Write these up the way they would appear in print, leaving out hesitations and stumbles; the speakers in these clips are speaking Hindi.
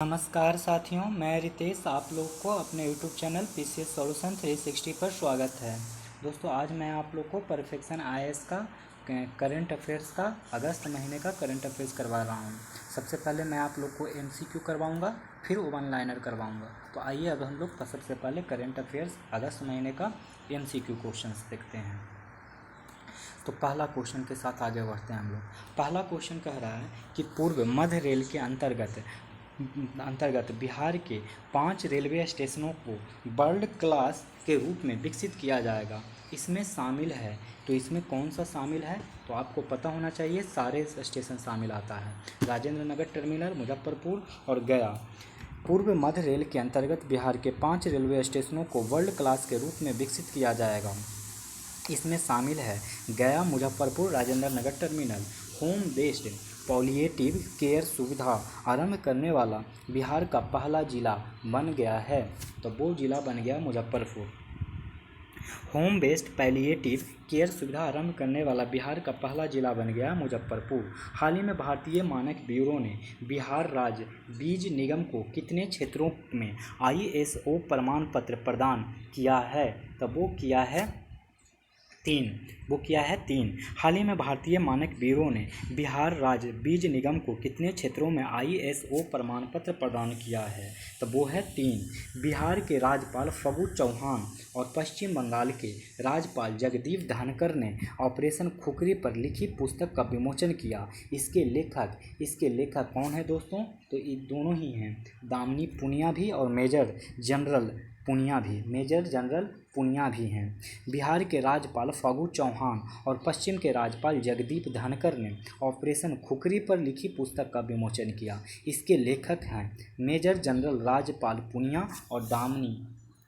नमस्कार साथियों, मैं रितेश आप लोग को अपने यूट्यूब चैनल पीसीएस सॉल्यूशन 360 पर स्वागत है। दोस्तों, आज मैं आप लोग को परफेक्शन आईएएस का करंट अफेयर्स का अगस्त महीने का करंट अफेयर्स करवा रहा हूँ। सबसे पहले मैं आप लोग को एमसीक्यू करवाऊँगा, फिर वन लाइनर करवाऊँगा। तो आइए अब हम लोग सबसे पहले करंट अफेयर्स अगस्त महीने का एमसीक्यू क्वेश्चंस देखते हैं। तो पहला क्वेश्चन के साथ आगे बढ़ते हैं हम लोग। पहला क्वेश्चन कह रहा है कि पूर्व मध्य रेल के अंतर्गत बिहार के 5 रेलवे स्टेशनों को वर्ल्ड क्लास के रूप में विकसित किया जाएगा। इसमें शामिल है, तो इसमें कौन सा शामिल है? तो आपको पता होना चाहिए, सारे स्टेशन शामिल आता है। राजेंद्र नगर टर्मिनल, मुजफ्फरपुर और गया। पूर्व मध्य रेल के अंतर्गत बिहार के 5 रेलवे स्टेशनों को वर्ल्ड क्लास के रूप में विकसित किया जाएगा। इसमें शामिल है गया, Muzaffarpur, Rajendra Nagar terminal. Home based पॉलिएटिव care सुविधा आरंभ करने वाला बिहार का पहला जिला बन गया है, तो वो जिला बन गया Muzaffarpur. Home based palliative care सुविधा आरंभ करने वाला बिहार का पहला जिला बन गया मुजफ्फरपुर। हाल ही में भारतीय मानक ब्यूरो ने बिहार राज्य बीज निगम को कितने क्षेत्रों में ISO प्रमाण पत्र प्रदान किया है? तो वो किया है 3। हाल ही में भारतीय मानक ब्यूरो ने बिहार राज्य बीज निगम को कितने क्षेत्रों में ISO प्रमाण पत्र प्रदान किया है? तो वो है 3। बिहार के राज्यपाल फागू चौहान और पश्चिम बंगाल के राज्यपाल जगदीप धनखड़ ने ऑपरेशन खुखरी पर लिखी पुस्तक का विमोचन किया। इसके लेखक कौन है दोस्तों? तो ये दोनों ही हैं, दामिनी पुनिया भी और मेजर जनरल पुनिया भी हैं। बिहार के राज्यपाल फागू चौहान और पश्चिम के राज्यपाल जगदीप धनखड़ ने ऑपरेशन खुखरी पर लिखी पुस्तक का विमोचन किया। इसके लेखक हैं मेजर जनरल राज्यपाल पुनिया और दामिनी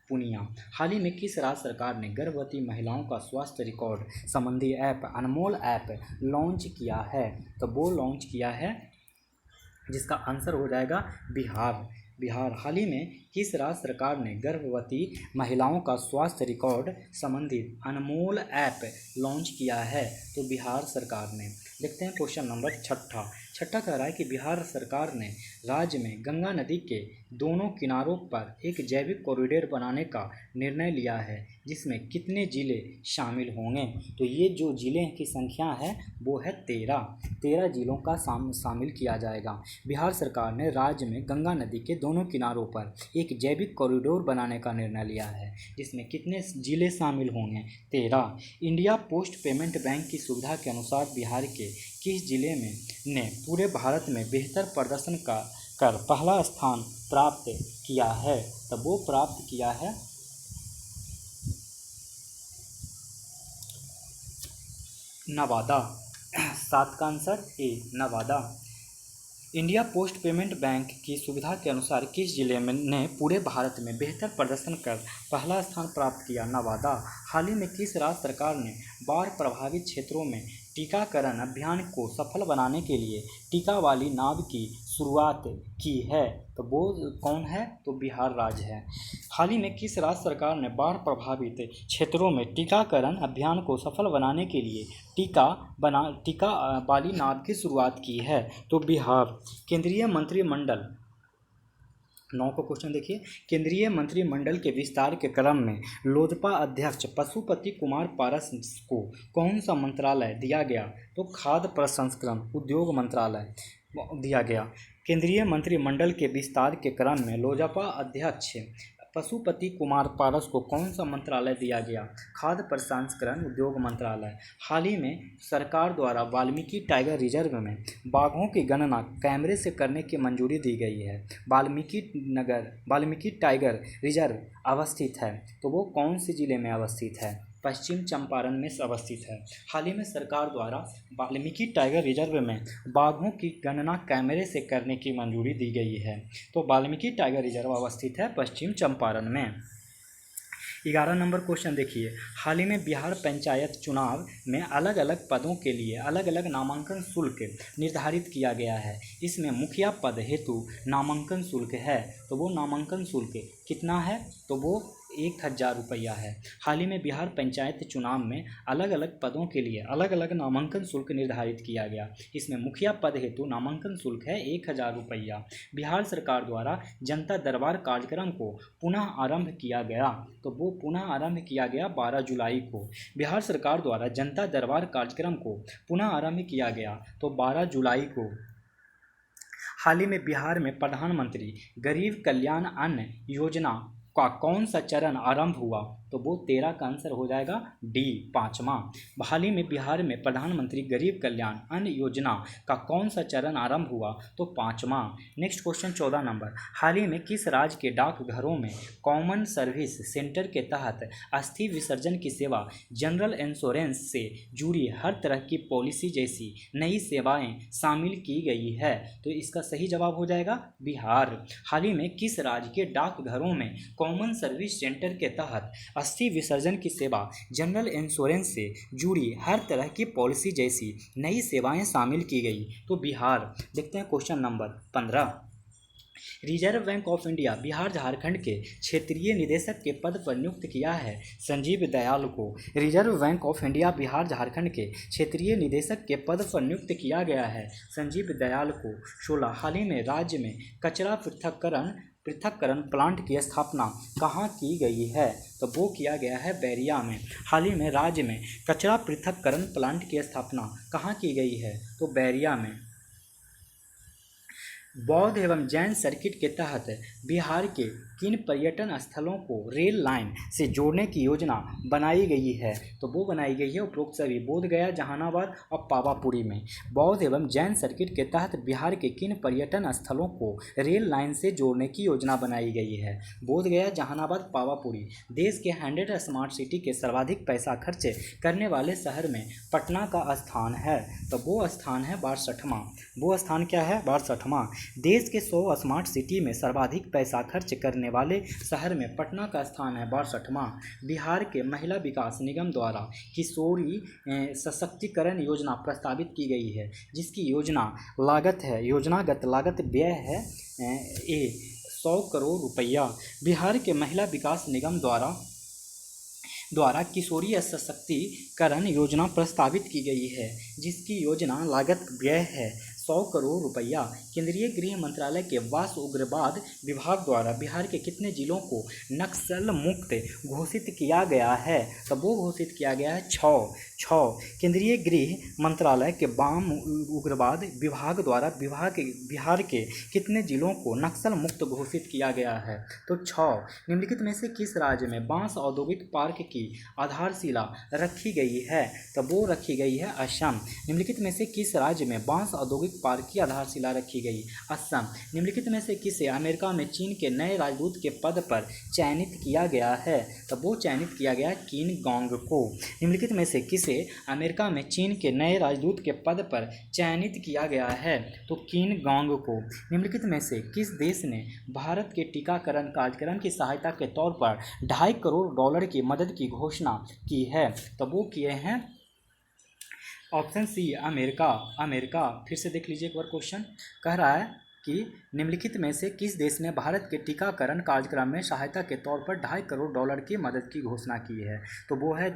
पुनिया। हाल ही में किस राज्य सरकार ने गर्भवती महिलाओं का स्वास्थ्य रिकॉर्ड संबंधी ऐप अनमोल ऐप लॉन्च किया है? तो वो लॉन्च किया है, जिसका आंसर हो जाएगा बिहार। हाल ही में किस राज्य सरकार ने गर्भवती महिलाओं का स्वास्थ्य रिकॉर्ड संबंधी अनमोल ऐप लॉन्च किया है? तो बिहार सरकार ने। देखते हैं क्वेश्चन नंबर छठा कह रहा है कि बिहार सरकार ने राज्य में गंगा नदी के दोनों किनारों पर एक जैविक कॉरिडोर बनाने का निर्णय लिया है, जिसमें कितने जिले शामिल होंगे? तो ये जो जिले की संख्या है वो है 13 जिलों का शामिल किया जाएगा। बिहार सरकार ने राज्य में गंगा नदी के दोनों किनारों पर एक जैविक कॉरिडोर बनाने का निर्णय लिया है, जिसमें कितने जिले शामिल होंगे? 13। इंडिया पोस्ट पेमेंट बैंक की सुविधा के अनुसार बिहार के किस जिले में ने पूरे भारत में बेहतर प्रदर्शन कर पहला स्थान प्राप्त किया है? तो वो प्राप्त किया है नवादा। 7 का answer A, Nawada. India post payment bank की सुविधा के अनुसार किस जिले में ने पूरे भारत में बेहतर प्रदर्शन कर पहला स्थान प्राप्त किया? नवादा। हाल ही में किस राज्य सरकार ने बाढ़ प्रभावित क्षेत्रों में टीकाकरण अभियान को सफल बनाने के लिए टीका वाली नाव की शुरुआत की है? तो वो कौन है? तो बिहार राज्य है। हाल ही में किस राज्य सरकार ने बाढ़ प्रभावित क्षेत्रों में टीकाकरण अभियान को सफल बनाने के लिए टीका वाली नाव की शुरुआत की है? तो बिहार। केंद्रीय मंत्रिमंडल 9 को क्वेश्चन देखिए। केंद्रीय मंत्रिमंडल के विस्तार के क्रम में लोजपा अध्यक्ष पशुपति कुमार पारस को कौन सा मंत्रालय दिया गया? तो खाद्य प्रसंस्करण उद्योग मंत्रालय दिया गया। केंद्रीय मंत्रिमंडल के विस्तार के क्रम में लोजपा अध्यक्ष पशुपति कुमार पारस को कौन सा मंत्रालय दिया गया? खाद्य प्रसंस्करण उद्योग मंत्रालय। हाल ही में सरकार द्वारा वाल्मीकि टाइगर रिजर्व में बाघों की गणना कैमरे से करने की मंजूरी दी गई है। वाल्मीकि टाइगर रिजर्व अवस्थित है, तो वो कौन से जिले में अवस्थित है? पश्चिम चंपारण में अवस्थित है। हाल ही में सरकार द्वारा वाल्मीकि टाइगर रिजर्व में बाघों की गणना कैमरे से करने की मंजूरी दी गई है, तो वाल्मीकि टाइगर रिजर्व अवस्थित है पश्चिम चंपारण में। 11 नंबर क्वेश्चन देखिए। हाल ही में बिहार पंचायत चुनाव में अलग अलग पदों के लिए अलग अलग नामांकन शुल्क निर्धारित किया गया है। इसमें मुखिया पद हेतु नामांकन शुल्क है, तो वो नामांकन शुल्क कितना है? तो वो 1000 रुपया है। हाल ही में बिहार पंचायत चुनाव में अलग अलग पदों के लिए अलग अलग नामांकन शुल्क निर्धारित किया गया। इसमें मुखिया पद हेतु नामांकन शुल्क है 1000 रुपया। बिहार सरकार द्वारा जनता दरबार कार्यक्रम को पुनः आरंभ किया गया, तो वो पुनः आरंभ किया गया 12 जुलाई को। बिहार सरकार द्वारा जनता दरबार कार्यक्रम को पुनः आरंभ किया गया तो 12 जुलाई को। हाल ही में बिहार में प्रधानमंत्री गरीब कल्याण अन्न योजना का कौन सा चरण आरंभ हुआ, तो वो 13 का आंसर हो जाएगा डी, 5वां। हाल ही में बिहार में प्रधानमंत्री गरीब कल्याण अन्न योजना का कौन सा चरण आरंभ हुआ, तो 5वां। नेक्स्ट क्वेश्चन 14 नंबर, हाल ही में किस राज्य के डाकघरों में कॉमन सर्विस सेंटर के तहत अस्थि विसर्जन की सेवा जनरल इंश्योरेंस से जुड़ी हर तरह की पॉलिसी जैसी नई सेवाएं शामिल की गई है, तो इसका सही जवाब हो जाएगा बिहार। हाल ही में किस राज्य के डाकघरों में कॉमन सर्विस सेंटर के तहत अस्थि विसर्जन की सेवा जनरल इंश्योरेंस से जुड़ी हर तरह की पॉलिसी जैसी नई सेवाएं शामिल की गई, तो बिहार। देखते हैं question number 15, reserve bank of India Bihar Jharkhand के क्षेत्रीय निदेशक के पद पर नियुक्त किया है संजीव दयाल को। Reserve bank of India Bihar Jharkhand के क्षेत्रीय निदेशक के पद पर नियुक्त किया गया है संजीव दयाल को। 16, हाल ही में राज्य में कचरा पृथक्करण प्लांट की स्थापना कहाँ की गई है, तो वो किया गया है बैरिया में। हाल ही में राज्य में कचरा पृथक्करण प्लांट की स्थापना कहाँ की गई है, तो बैरिया में। बौद्ध एवं जैन सर्किट के तहत बिहार के किन पर्यटन स्थलों को रेल लाइन से जोड़ने की योजना बनाई गई है, तो वो बनाई गई है उपरोक्त सभी बोध गया, जहानाबाद और पावापुरी में। बौद्ध एवं जैन सर्किट के तहत बिहार के किन पर्यटन स्थलों को रेल लाइन से जोड़ने की योजना बनाई गई है, बोध गया, जहानाबाद, पावापुरी। देश के 100 स्मार्ट सिटी के सर्वाधिक पैसा खर्च करने वाले शहर में पटना का स्थान है, तो वो स्थान है 62वां। वो स्थान क्या है, 62वां। देश के 100 स्मार्ट सिटी में सर्वाधिक पैसा खर्च करने वाले शहर में पटना का स्थान है 62वां। बिहार के महिला विकास निगम द्वारा किशोरी सशक्तिकरण योजना प्रस्तावित की गई है, जिसकी योजनागत लागत व्यय है 100 करोड़ रुपया। बिहार के महिला विकास निगम द्वारा किशोरी सशक्तिकरण योजना प्रस्तावित की गई है, जिसकी योजना लागत व्यय है 100 करोड़ रुपया। केंद्रीय गृह मंत्रालय के वास उग्रवाद विभाग द्वारा बिहार के कितने जिलों को नक्सल मुक्त घोषित किया गया है, तो वो घोषित किया गया है 6। केंद्रीय गृह मंत्रालय के वाम उग्रवाद विभाग द्वारा बिहार के कितने जिलों को नक्सल मुक्त घोषित किया गया है, तो 6। निम्नलिखित में से किस राज्य में बांस औद्योगिक पार्क की आधारशिला रखी गई है, तो वो रखी गई है असम। निम्नलिखित में से किस राज्य में बांस औद्योगिक पार्क की आधारशिला रखी गई, असम। निम्नलिखित में से किसे अमेरिका में चीन के नए राजदूत के पद पर चयनित किया गया है, तो वो चयनित किया गया किन गोंग को। निम्नलिखित में से किसे अमेरिका में चीन के नए राजदूत के पद पर चयनित किया गया है, तो किन गोंग को। निम्नलिखित में से किस देश ने भारत के टीकाकरण कार्यक्रम की सहायता के तौर पर $2.5 करोड़ की मदद की घोषणा की है, तो वो किए हैं ऑप्शन सी अमेरिका। फिर से देख लीजिए एक बार क्वेश्चन, कह रहा है कि निम्नलिखित में से किस देश ने भारत के टीकाकरण कार्यक्रम में सहायता के तौर पर $2.5 करोड़ की मदद की घोषणा की है, तो वो है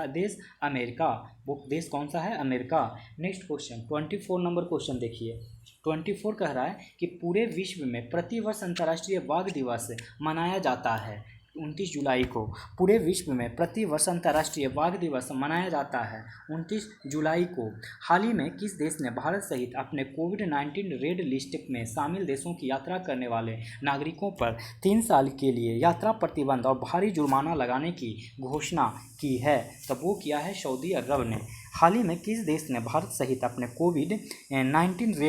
देश अमेरिका। वो देश कौन सा है, America. Next question 24 number question देखिए। 24 कह रहा है कि पूरे विश्व में प्रतिवर्ष अंतर्राष्ट्रीय बाघ दिवस मनाया जाता है 29 जुलाई को। पूरे विश्व में प्रतिवर्ष अंतर्राष्ट्रीय बाघ दिवस मनाया जाता है 29 जुलाई को। हाल ही में किस देश ने भारत सहित अपने कोविड-19 रेड लिस्ट में शामिल देशों की यात्रा करने वाले नागरिकों पर 3 साल के लिए यात्रा प्रतिबंध और भारी जुर्माना लगाने की घोषणा की है, तब वो किया है सऊदी अरब ने। हाल ही में किस देश ने भारत सहित अपने कोविड-19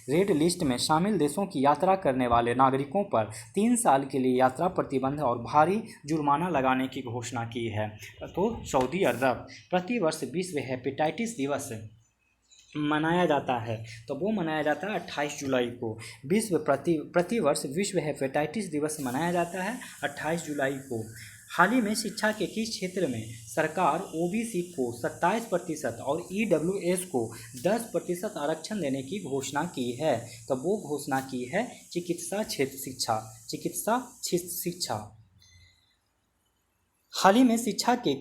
रेड लिस्ट में शामिल देशों की यात्रा करने वाले नागरिकों पर 3 साल के लिए यात्रा प्रतिबंध और भारी जुर्माना लगाने की घोषणा की है, तो सऊदी अरब। प्रतिवर्ष विश्व हेपेटाइटिस दिवस मनाया जाता है, तो वो मनाया जाता है 28 जुलाई को। प्रतिवर्ष विश्व हेपेटाइटिस दिवस मनाया जाता है 28 जुलाई को। हाल ही में शिक्षा के किस क्षेत्र में सरकार ओबीसी को 27% और ईडब्ल्यूएस को 10% आरक्षण देने की घोषणा की है, तो वो घोषणा की है चिकित्सा शिक्षा। हाल ही में शिक्षा के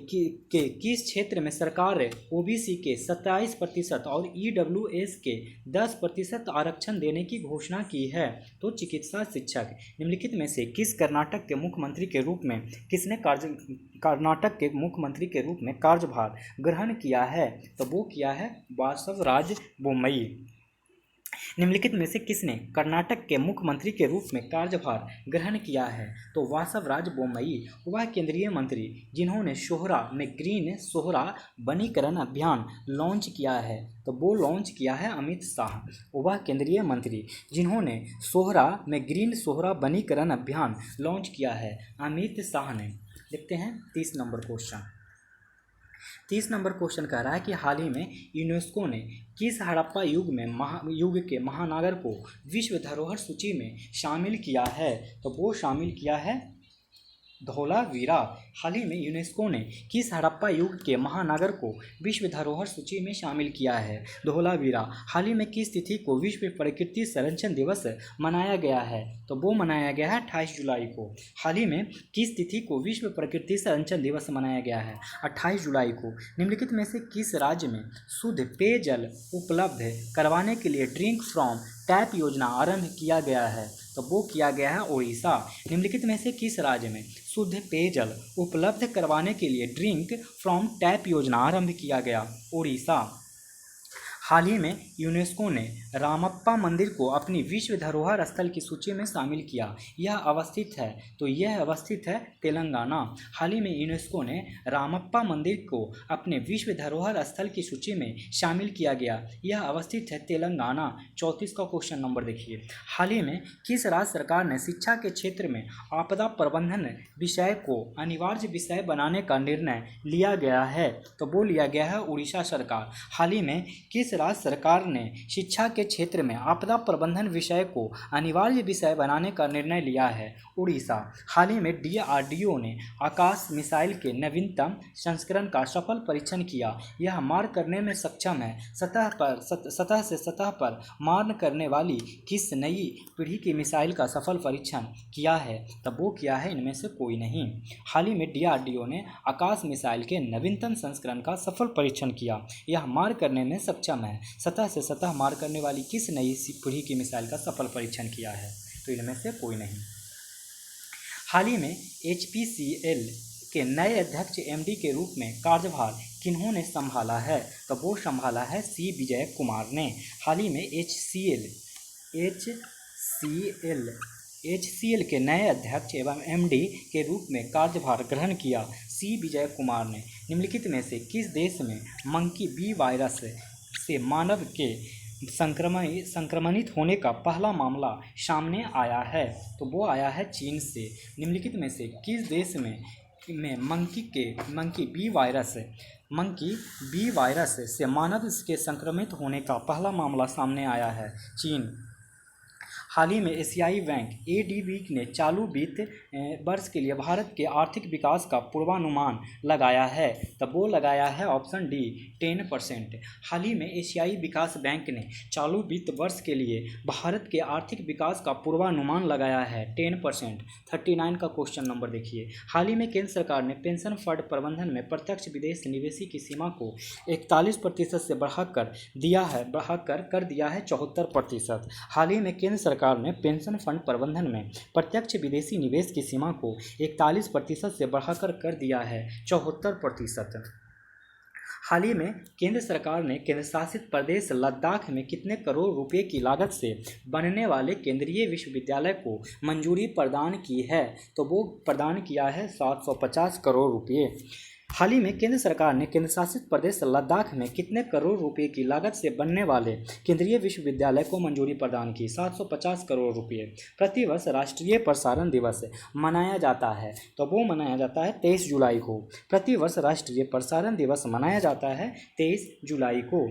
किस क्षेत्र में सरकार ने ओबीसी के 27% और ईडब्ल्यूएस के 10% आरक्षण देने की घोषणा की है? तो चिकित्सा शिक्षक। निम्नलिखित में से किस कर्नाटक के मुख्यमंत्री के रूप में किसने कर्नाटक के मुख्यमंत्री के रूप में कार्यभार ग्रहण किया है? तो वो किया है वासवराज बोम्मई। निम्नलिखित में से किसने कर्नाटक के मुख्यमंत्री के रूप में कार्यभार ग्रहण किया है? तो वासवराज बोम्मई वह केंद्रीय मंत्री जिन्होंने सोहरा में ग्रीन सोहरा वनीकरण अभियान लॉन्च किया है। तो वो लॉन्च किया है अमित शाह। वह केंद्रीय मंत्री जिन्होंने सोहरा में ग्रीन सोहरा वनीकरण अभियान लॉन्च किया है अमित शाह ने। देखते हैं 30 नंबर क्वेश्चन। 30 नंबर क्वेश्चन कह रहा है कि हाल ही में यूनेस्को ने किस हड़प्पा युग के महानगर को विश्व धरोहर सूची में शामिल किया है? तो वो शामिल किया है धौलावीरा। हाल ही में यूनेस्को ने किस हड़प्पा युग के महानगर को विश्व धरोहर सूची में शामिल किया है? धौलावीरा। हाल ही में किस तिथि को विश्व प्रकृति संरक्षण दिवस मनाया गया है? तो वो मनाया गया है 28 जुलाई को। हाल ही में किस तिथि को विश्व प्रकृति संरक्षण दिवस मनाया गया है? 28 जुलाई को। निम्नलिखित में से किस राज्य में शुद्ध पेयजल उपलब्ध करवाने के लिए ड्रिंक फ्रॉम टैप योजना आरंभ किया गया है? तो वो किया गया है ओडिशा। निम्नलिखित में से किस राज्य में शुद्ध पेयजल उपलब्ध करवाने के लिए ड्रिंक फ्रॉम टैप योजना आरंभ किया गया? ओडिशा। हाल ही में यूनेस्को ने रामप्पा मंदिर को अपनी विश्व धरोहर स्थल की सूची में शामिल किया। यह अवस्थित है, तो यह अवस्थित है तेलंगाना। हाल ही में यूनेस्को ने रामप्पा मंदिर को अपने विश्व धरोहर स्थल की सूची में शामिल किया गया। यह अवस्थित है तेलंगाना। 34 का क्वेश्चन नंबर देखिए। हाल ही में किस राज्य सरकार ने शिक्षा के क्षेत्र में आपदा प्रबंधन विषय को अनिवार्य विषय बनाने का निर्णय लिया गया है? तो वो लिया गया है उड़ीसा सरकार। हाल ही में किस राज्य सरकार ने शिक्षा के क्षेत्र में आपदा प्रबंधन विषय को अनिवार्य विषय बनाने का निर्णय लिया है? उड़ीसा। हाल ही में डीआरडीओ ने आकाश मिसाइल के नवीनतम संस्करण का सफल परीक्षण किया। यह मार करने में सक्षम है। सतह से सतह पर मार करने वाली किस नई पीढ़ी की मिसाइल का सफल परीक्षण किया है? तब वो किया है इनमें से कोई नहीं। हाल ही में डीआरडीओ ने आकाश मिसाइल के नवीनतम संस्करण का सफल परीक्षण किया। यह मार करने में सक्षम है। सतह से सतह मार करने वाली किस नई पीढ़ी की मिसाइल का सफल परीक्षण किया है? तो इनमें से कोई नहीं। हाल ही में एचपीसीएल के नए अध्यक्ष एमडी के रूप में कार्यभार किन्होंने संभाला है? तो वो संभाला है सी विजय कुमार ने। हाल ही में एचसीएल के नए अध्यक्ष एवं एमडी के रूप में कार्यभार ग्रहण किया सी विजय कुमार ने। निम्नलिखित में से किस देश में मंकी बी वायरस से मानव के संक्रमणित होने का पहला मामला सामने आया है? तो वो आया है चीन से। निम्नलिखित में से किस देश में मंकी बी वायरस से मानव के संक्रमित होने का पहला मामला सामने आया है? चीन। हाल ही में एशियाई बैंक एडीबी ने चालू वित्त वर्ष के लिए भारत के आर्थिक विकास का पूर्वानुमान लगाया है। तब वो लगाया है ऑप्शन डी 10%। हाल ही में एशियाई विकास बैंक ने चालू वित्त वर्ष के लिए भारत के आर्थिक विकास का पूर्वानुमान लगाया है 10%। 39 का क्वेश्चन नंबर देखिए। हाल ही में केंद्र सरकार ने पेंशन फंड प्रबंधन में प्रत्यक्ष विदेश निवेश की सीमा को 41% से बढ़ाकर कर दिया है 74%। हाल ही में केंद्र सरकार ने पेंशन फंड प्रबंधन में प्रत्यक्ष विदेशी निवेश की सीमा को 41% से बढ़ाकर कर दिया है 74%। हाल ही में केंद्र सरकार ने केंद्रशासित प्रदेश लद्दाख में कितने करोड़ रुपए की लागत से बनने वाले केंद्रीय विश्वविद्यालय को मंजूरी प्रदान की है? तो वो प्रदान किया है 750 करोड़ रुपये। हाल ही में केंद्र सरकार ने केंद्रशासित प्रदेश लद्दाख में कितने करोड़ रुपए की लागत से बनने वाले केंद्रीय विश्वविद्यालय को मंजूरी प्रदान की? 750 करोड़ रुपए। प्रतिवर्ष राष्ट्रीय प्रसारण दिवस मनाया जाता है? तो वो मनाया जाता है 23 जुलाई को। प्रतिवर्ष राष्ट्रीय प्रसारण दिवस मनाया जाता है 23 जुलाई को।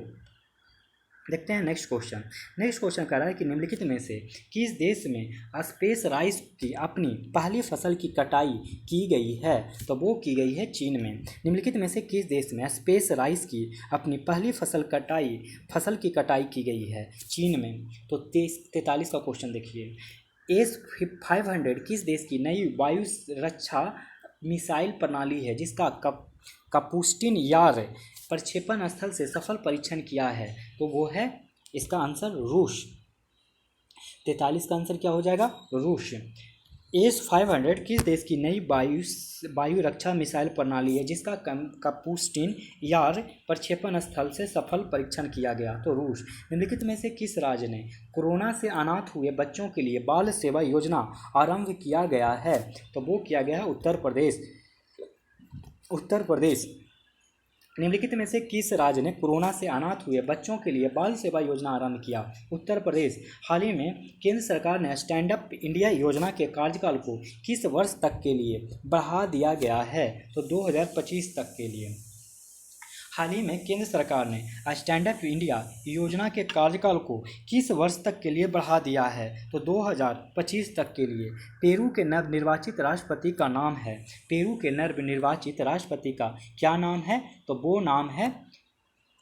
देखते हैं नेक्स्ट क्वेश्चन कह रहा है कि निम्नलिखित में से किस देश में स्पेस राइस की अपनी पहली फसल की कटाई की गई है? तो वो की गई है चीन में। निम्नलिखित में से किस देश में स्पेस राइस की अपनी पहली फसल की कटाई की गई है? चीन में। तो 43 का क्वेश्चन देखिए। S-500 किस देश की नई वायु रक्षा मिसाइल प्रणाली है जिसका कपुस्टिन यार प्रक्षेपण स्थल से सफल परीक्षण किया है? तो वो है इसका आंसर रूस। 43 का आंसर क्या हो जाएगा? रूस। S-500 किस देश की नई वायु रक्षा मिसाइल प्रणाली है जिसका कपुस्टिन यार प्रक्षेपण स्थल से सफल परीक्षण किया गया? तो रूस। निम्नलिखित में से किस राज्य ने कोरोना से अनाथ हुए बच्चों के लिए बाल सेवा योजना आरंभ किया गया है? तो वो किया गया है उत्तर प्रदेश। उत्तर प्रदेश। निम्नलिखित में से किस राज्य ने कोरोना से अनाथ हुए बच्चों के लिए बाल सेवा योजना आरंभ किया? उत्तर प्रदेश। हाल ही में केंद्र सरकार ने स्टैंड अप इंडिया योजना के कार्यकाल को किस वर्ष तक के लिए बढ़ा दिया गया है? तो 2025 तक के लिए। हाल ही में केंद्र सरकार ने स्टैंड अप इंडिया योजना के कार्यकाल को किस वर्ष तक के लिए बढ़ा दिया है? तो 2025 तक के लिए। पेरू के नवनिर्वाचित राष्ट्रपति का नाम है? पेरू के नवनिर्वाचित राष्ट्रपति का क्या नाम है? तो वो नाम है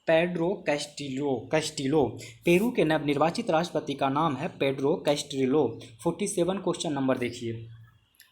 पेड्रो कैस्टिलो। पेरू के नवनिर्वाचित राष्ट्रपति का नाम है पेड्रो कैस्टिलो। 47 क्वेश्चन नंबर देखिए।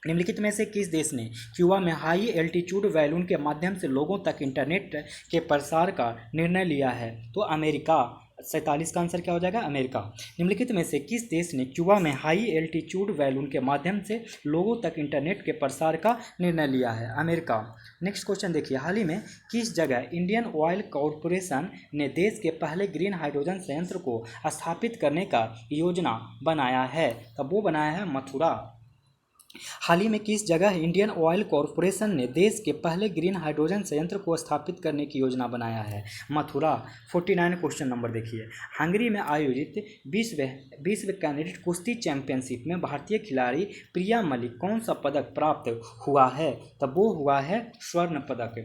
निम्नलिखित में से किस देश ने क्यूबा में हाई एल्टीट्यूड बैलून के माध्यम से लोगों तक इंटरनेट के प्रसार का निर्णय लिया है? तो अमेरिका। 47 का आंसर क्या हो जाएगा? अमेरिका। निम्नलिखित में से किस देश ने क्यूबा में हाई एल्टीट्यूड बैलून के माध्यम से लोगों तक इंटरनेट के प्रसार का निर्णय लिया है? अमेरिका। नेक्स्ट क्वेश्चन देखिए। हाल ही में किस जगह इंडियन ऑयल कॉरपोरेशन ने देश के पहले ग्रीन हाइड्रोजन संयंत्र को स्थापित करने का योजना बनाया है? तब वो बनाया है मथुरा। हाल ही में किस जगह इंडियन ऑयल कॉरपोरेशन ने देश के पहले ग्रीन हाइड्रोजन संयंत्र को स्थापित करने की योजना बनाया है? मथुरा। 49 क्वेश्चन नंबर देखिए। हंगरी में आयोजित विश्व कैंडिडेट कुश्ती चैंपियनशिप में भारतीय खिलाड़ी प्रिया मलिक कौन सा पदक प्राप्त हुआ है? तब वो हुआ है स्वर्ण पदक।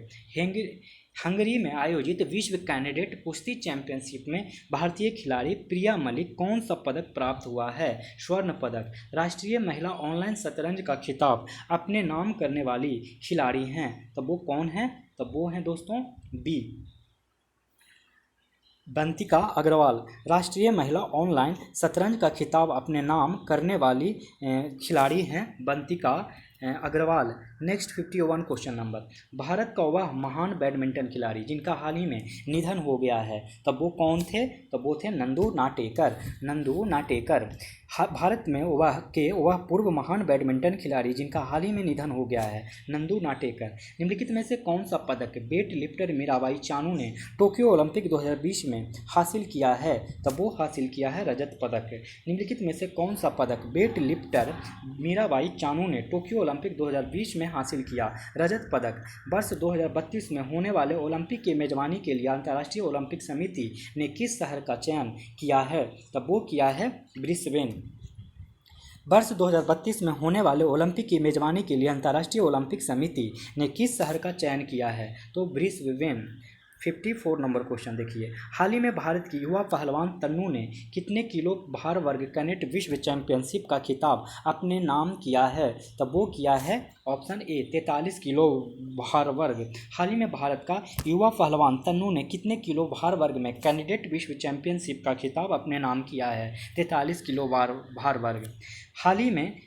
हंगरी में आयोजित विश्व कैंडिडेट कुश्ती चैंपियनशिप में भारतीय खिलाड़ी प्रिया मलिक कौन सा पदक प्राप्त हुआ है? स्वर्ण पदक। राष्ट्रीय महिला ऑनलाइन शतरंज का खिताब अपने नाम करने वाली खिलाड़ी हैं? तब वो कौन है? तब वो हैं दोस्तों बी बंतिका अग्रवाल। राष्ट्रीय महिला ऑनलाइन शतरंज का खिताब अपने नाम करने वाली खिलाड़ी हैं Vantika Agrawal. Next 51 question number. Bharat का वह महान बैडमिंटन खिलाड़ी जिनका हाल ही में निधन हो गया है, तब वो कौन थे? तब वो थे नंदू नाटेकर। भारत में वह पूर्व महान बैडमिंटन खिलाड़ी जिनका हाल ही में निधन हो गया है, नंदू नाटेकर। निम्नलिखित में से कौन सा पदक वेट लिफ्टर मीराबाई चानू ने टोक्यो ओलंपिक 2020 में हासिल किया है? तब वो हासिल किया है रजत पदक। निम्नलिखित में से कौन सा पदक वेट लिफ्टर मीराबाई चानू ने टोक्यो ओलंपिक 2020 में हासिल किया? रजत पदक। वर्ष 2032 में होने वाले ओलंपिक की मेजबानी के लिए अंतर्राष्ट्रीय ओलंपिक समिति ने किस शहर का चयन किया है? तब वो किया है ब्रिस्बेन। वर्ष 2032 में होने वाले ओलंपिक की मेजबानी के लिए अंतर्राष्ट्रीय ओलंपिक समिति ने किस शहर का चयन किया है? तो ब्रिस्बेन। 54 नंबर क्वेश्चन देखिए। हाल ही में भारत की युवा पहलवान तन्नू ने कितने किलो भार वर्ग कैडेट विश्व चैंपियनशिप का खिताब अपने नाम किया है? तब वो किया है ऑप्शन ए 43 किलो भार वर्ग। हाल ही में भारत का युवा पहलवान तन्नू ने कितने किलो भार वर्ग में कैंडिडेट विश्व चैंपियनशिप का खिताब अपने नाम किया है? 43 किलो भार वर्ग। हाल ही में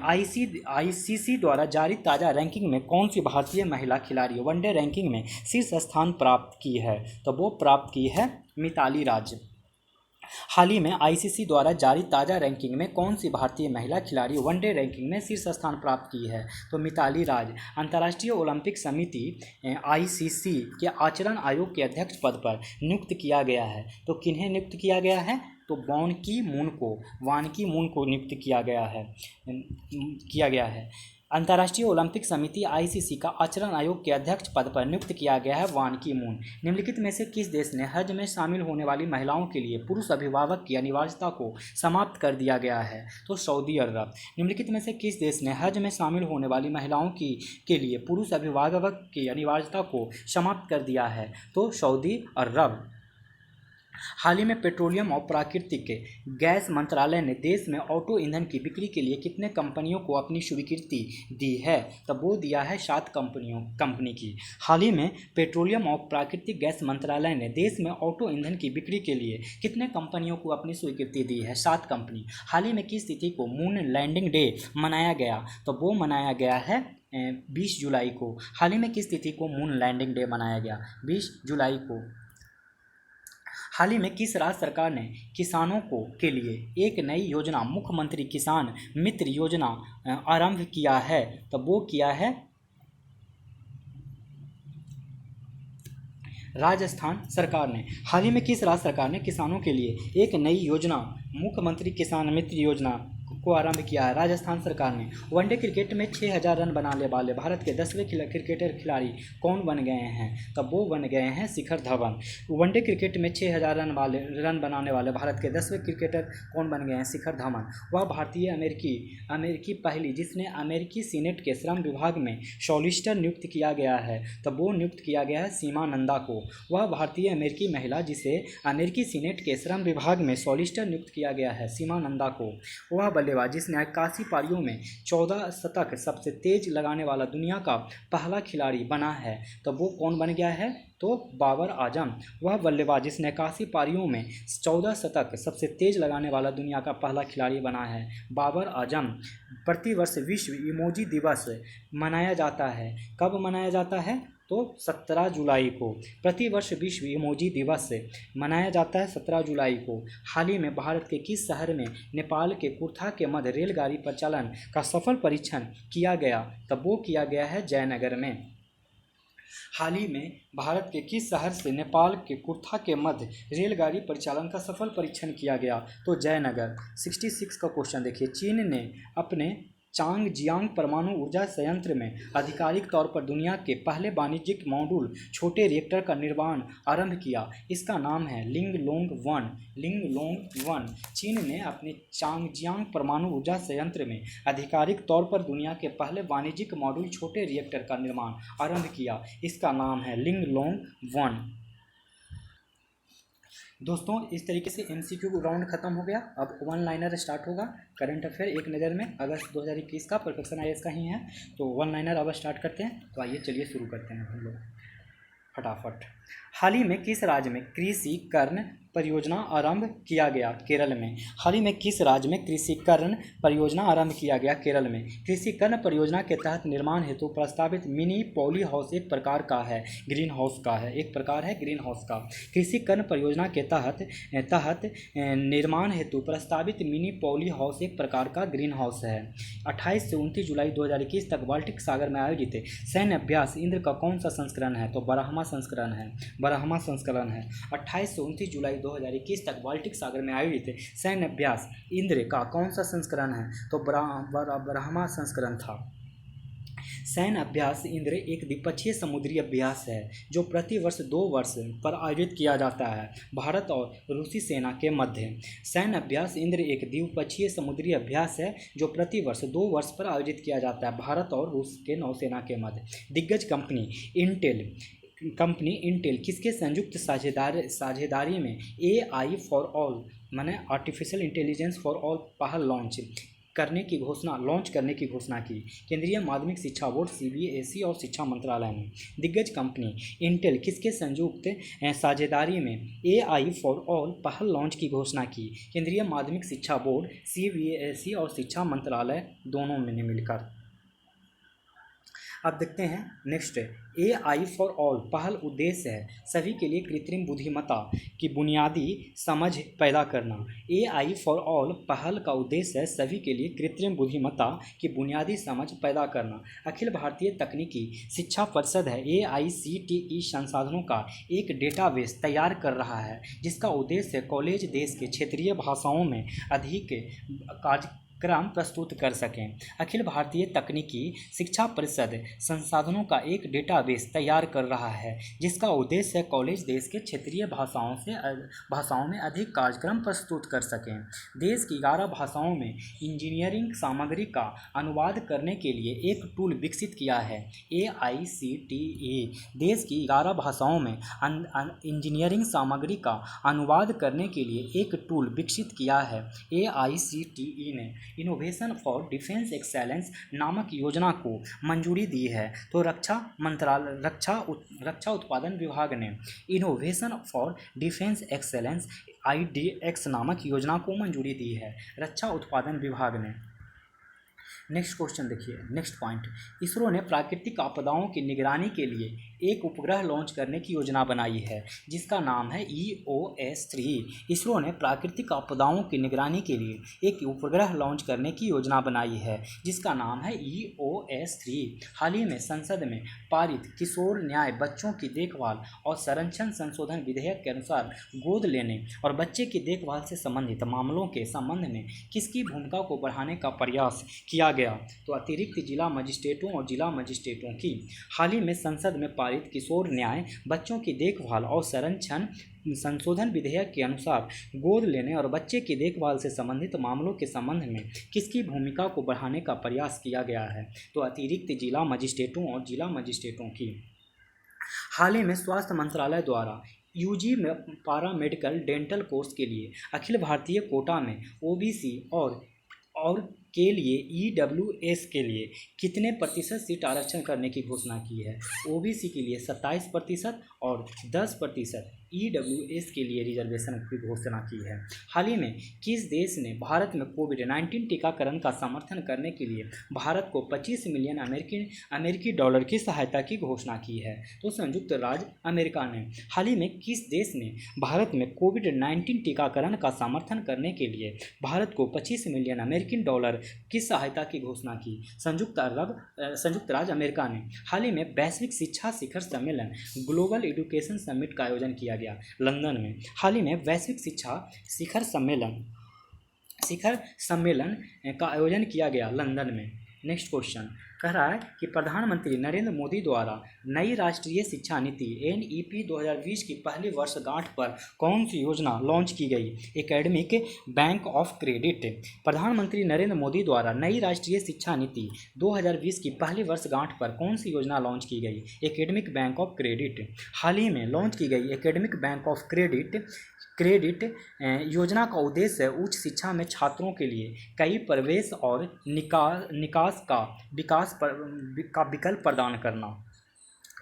आईसीसी द्वारा जारी ताज़ा रैंकिंग में कौन सी भारतीय महिला खिलाड़ी वनडे रैंकिंग में शीर्ष स्थान प्राप्त की है? तो वो प्राप्त की है मिताली राज। हाल ही में आईसीसी द्वारा जारी ताज़ा रैंकिंग में कौन सी भारतीय महिला खिलाड़ी वनडे रैंकिंग में शीर्ष स्थान प्राप्त की है? तो मिताली राज। अंतर्राष्ट्रीय ओलंपिक समिति आईसीसी के आचरण आयोग के अध्यक्ष पद पर नियुक्त किया गया है। तो किन्हें नियुक्त किया गया है? तो वान की मून को नियुक्त किया गया है। अंतर्राष्ट्रीय ओलंपिक समिति आईसीसी का आचरण आयोग के अध्यक्ष पद पर नियुक्त किया गया है वान की मून। निम्नलिखित में से किस देश ने हज में शामिल होने वाली महिलाओं के लिए पुरुष अभिभावक की अनिवार्यता को समाप्त कर दिया गया है? तो सऊदी अरब। निम्नलिखित में से किस देश ने हज में शामिल होने वाली महिलाओं के लिए पुरुष अभिभावक की अनिवार्यता को समाप्त कर दिया है? तो सऊदी अरब। हाल ही में पेट्रोलियम और प्राकृतिक गैस मंत्रालय ने देश में ऑटो ईंधन की बिक्री के लिए कितने कंपनियों को अपनी स्वीकृति दी है? तब वो दिया है 7 कंपनी की। हाल ही में पेट्रोलियम और प्राकृतिक गैस मंत्रालय ने देश में ऑटो ईंधन की बिक्री के लिए कितने कंपनियों को अपनी स्वीकृति दी है? 7 कंपनी। हाल ही में किस तिथि को मून लैंडिंग डे मनाया गया? तो वो मनाया गया है 20 जुलाई को हाल ही में किस तिथि को मून लैंडिंग डे मनाया गया? 20 जुलाई को। हाल ही में किस राज्य सरकार ने किसानों को के लिए एक नई योजना मुख्यमंत्री किसान मित्र योजना आरंभ किया है? तो वो किया है राजस्थान सरकार ने। हाल ही में किस राज्य सरकार ने किसानों के लिए एक नई योजना मुख्यमंत्री किसान मित्र योजना को आरंभ किया है? राजस्थान सरकार ने। वनडे क्रिकेट में 6000 रन बनाने वाले भारत के 10वें क्रिकेटर खिलाड़ी कौन बन गए हैं? तब वो बन गए हैं शिखर धवन। वनडे क्रिकेट में 6000 रन बनाने वाले भारत के 10वें क्रिकेटर कौन बन गए हैं? शिखर धवन। वह भारतीय अमेरिकी पहली जिसने अमेरिकी सीनेट के श्रम विभाग में सॉलिसिटर नियुक्त किया गया है, तब वो नियुक्त किया गया है सीमा नंदा को। वह भारतीय अमेरिकी महिला जिसे अमेरिकी सीनेट के श्रम विभाग में सॉलिसिटर नियुक्त किया गया है, सीमा नंदा को। वह बल्लेबाज जिसने 81 पारियों में 14 शतक सबसे तेज लगाने वाला दुनिया का पहला खिलाड़ी बना है, तो वो कौन बन गया है? तो बाबर आजम। वह बल्लेबाज जिसने 81 पारियों में 14 शतक सबसे तेज लगाने वाला दुनिया का पहला खिलाड़ी बना है, बाबर आजम। प्रतिवर्ष विश्व इमोजी दिवस मनाया जाता है। कब मनाया जाता है? तो 17 जुलाई को। प्रतिवर्ष विश्व इमोजी दिवस मनाया जाता है 17 जुलाई को। हाल ही में भारत के किस शहर में नेपाल के कुर्था के मध्य रेलगाड़ी परिचालन का सफल परीक्षण किया गया? तब वो किया गया है जयनगर में। हाल ही में भारत के किस शहर से नेपाल के कुर्था के मध्य रेलगाड़ी परिचालन का सफल परीक्षण किया गया? तो जयनगर। 66 का क्वेश्चन देखिए। चीन ने अपने चांगजियांग परमाणु ऊर्जा संयंत्र में आधिकारिक तौर पर दुनिया के पहले वाणिज्यिक मॉड्यूल छोटे रिएक्टर का निर्माण आरंभ किया। इसका नाम है लिंगलोंग 1। लिंगलोंग 1। चीन ने अपने चांगजियांग परमाणु ऊर्जा संयंत्र में आधिकारिक तौर पर दुनिया के पहले वाणिज्यिक मॉड्यूल छोटे रिएक्टर का निर्माण आरंभ किया। इसका नाम है लिंगलोंग 1। दोस्तों, इस तरीके से MCQ राउंड खत्म हो गया। अब वन लाइनर स्टार्ट होगा। करंट अफेयर एक नज़र में अगस्त 2021 का परफेक्शन IAS का ही है, तो वन लाइनर अब स्टार्ट करते हैं। तो आइए चलिए शुरू करते हैं हम लोग फटाफट। हाल ही में किस राज्य में कृषि कर्ण परियोजना आरंभ किया गया? केरल में। हाल ही में किस राज्य में कृषि कर्ण परियोजना आरंभ किया गया? केरल में। कृषि कर्ण परियोजना के तहत निर्माण हेतु प्रस्तावित मिनी पॉली हाउस एक प्रकार का है ग्रीन हाउस का है, एक प्रकार है ग्रीन हाउस का। कृषि कर्ण परियोजना के तहत निर्माण हेतु प्रस्तावित मिनी पॉली हाउस एक प्रकार का ग्रीन हाउस है। 28 से 29 जुलाई 2021 तक बाल्टिक सागर में आयोजित सैन्य अभ्यास इंद्र का कौन सा संस्करण है? तो ब्रह्मा संस्करण है। ब्रह्मा संस्करण है। 28 से 29 जुलाई 2021 तक बाल्टिक सागर में आयोजित सैन्य अभ्यास इंद्र का कौन सा संस्करण है? तो ब्रह्मा संस्करण था। सैन्य अभ्यास इंद्र एक द्विपक्षीय समुद्री अभ्यास है जो प्रतिवर्ष 2 वर्ष पर आयोजित किया जाता है भारत और रूसी सेना के मध्य। सैन्य अभ्यास इंद्र एक द्विपक्षीय समुद्री अभ्यास है जो प्रतिवर्ष 2 वर्ष पर आयोजित किया जाता है भारत और रूस के नौसेना के मध्य। दिग्गज कंपनी इंटेल किसके संयुक्त साझेदारी में AI फॉर ऑल माने आर्टिफिशियल इंटेलिजेंस फॉर ऑल पहल लॉन्च करने की घोषणा की? केंद्रीय माध्यमिक शिक्षा बोर्ड CBSE और शिक्षा मंत्रालय ने। दिग्गज कंपनी इंटेल किसके संयुक्त साझेदारी में AI फॉर ऑल पहल लॉन्च की घोषणा की? केंद्रीय माध्यमिक शिक्षा बोर्ड CBSE और शिक्षा मंत्रालय दोनों ने मिलकर। अब देखते हैं नेक्स्ट। AI फॉर ऑल पहल उद्देश्य है सभी के लिए कृत्रिम बुद्धिमत्ता की बुनियादी समझ पैदा करना। AI फॉर ऑल पहल का उद्देश्य है सभी के लिए कृत्रिम बुद्धिमत्ता की बुनियादी समझ पैदा करना। अखिल भारतीय तकनीकी शिक्षा परिषद है AICTE संसाधनों का एक डेटाबेस तैयार कर रहा है जिसका उद्देश्य कॉलेज देश के क्षेत्रीय भाषाओं में अधिक कार्यक्रम प्रस्तुत कर सकें। अखिल भारतीय तकनीकी शिक्षा परिषद संसाधनों का एक डेटाबेस तैयार कर रहा है जिसका उद्देश्य कॉलेज देश के क्षेत्रीय भाषाओं में अधिक कार्यक्रम प्रस्तुत कर सकें। देश की 11 भाषाओं में इंजीनियरिंग सामग्री का अनुवाद करने के लिए एक टूल विकसित किया है AICTE। देश की 11 भाषाओं में इंजीनियरिंग सामग्री का अनुवाद करने के लिए एक टूल विकसित किया है AICTE ने। इनोवेशन फॉर डिफेंस एक्सेलेंस नामक योजना को मंजूरी दी है। तो रक्षा उत्पादन विभाग ने innovation for defence excellence IDX नामक योजना को मंजूरी दी है रक्षा उत्पादन विभाग ने। नेक्स्ट क्वेश्चन देखिए, नेक्स्ट पॉइंट, इसरो ने प्राकृतिक आपदाओं की निगरानी के लिए एक उपग्रह लॉन्च करने की योजना बनाई है जिसका नाम है EOS-3। इसरो ने प्राकृतिक आपदाओं की निगरानी के लिए एक उपग्रह लॉन्च करने की योजना बनाई है जिसका नाम है EOS-3। हाल ही में संसद में पारित किशोर न्याय बच्चों की देखभाल और संरक्षण संशोधन विधेयक के अनुसार गोद लेने और बच्चे की देखभाल से संबंधित मामलों के संबंध में किसकी भूमिका को बढ़ाने का प्रयास किया गया? तो अतिरिक्त जिला मजिस्ट्रेटों और जिला मजिस्ट्रेटों की। हाल ही में संसद में पारित किशोर न्याय बच्चों की देखभाल और संरक्षण संशोधन विधेयक के अनुसार गोद लेने और बच्चे की देखभाल से संबंधित मामलों के संबंध में किसकी भूमिका को बढ़ाने का प्रयास किया गया है? तो अतिरिक्त जिला मजिस्ट्रेटों और जिला मजिस्ट्रेटों की। हाल ही में स्वास्थ्य मंत्रालय द्वारा यूजी में पारामेडिकल डेंटल कोर्स के लिए अखिल भारतीय कोटा में OBC और के लिए EWS के लिए कितने प्रतिशत सीट आरक्षण करने की घोषणा की है? OBC के लिए 27% और 10% EWS के लिए रिजर्वेशन की घोषणा की है। हाल ही में किस देश ने भारत में कोविड-19 टीकाकरण का समर्थन करने के लिए भारत को 25 मिलियन अमेरिकी डॉलर की सहायता की घोषणा की है? तो संयुक्त राज्य अमेरिका ने। हाल ही में किस देश ने भारत में कोविड-19 टीकाकरण का समर्थन करने के लिए भारत को 25 मिलियन अमेरिकी डॉलर की सहायता की घोषणा की? संयुक्त राज्य अमेरिका ने। हाल ही में वैश्विक शिक्षा शिखर सम्मेलन ग्लोबल एजुकेशन समिट का आयोजन किया गया लंदन में। हाल ही में वैश्विक शिक्षा शिखर सम्मेलन का आयोजन किया गया लंदन में। नेक्स्ट क्वेश्चन कह रहा है कि प्रधानमंत्री नरेंद्र मोदी द्वारा नई राष्ट्रीय शिक्षा नीति NEP 2020 की पहली वर्षगांठ पर कौन सी योजना लॉन्च की गई? Academic bank of credit. प्रधानमंत्री नरेंद्र मोदी द्वारा नई राष्ट्रीय शिक्षा नीति 2020 की पहली वर्षगांठ पर कौन सी योजना लॉन्च की गई? Academic bank of credit. हाल ही में लॉन्च की गई एकेडमिक बैंक ऑफ क्रेडिट योजना का उद्देश्य उच्च शिक्षा में छात्रों के लिए कई प्रवेश और निकास का विकल्प प्रदान करना।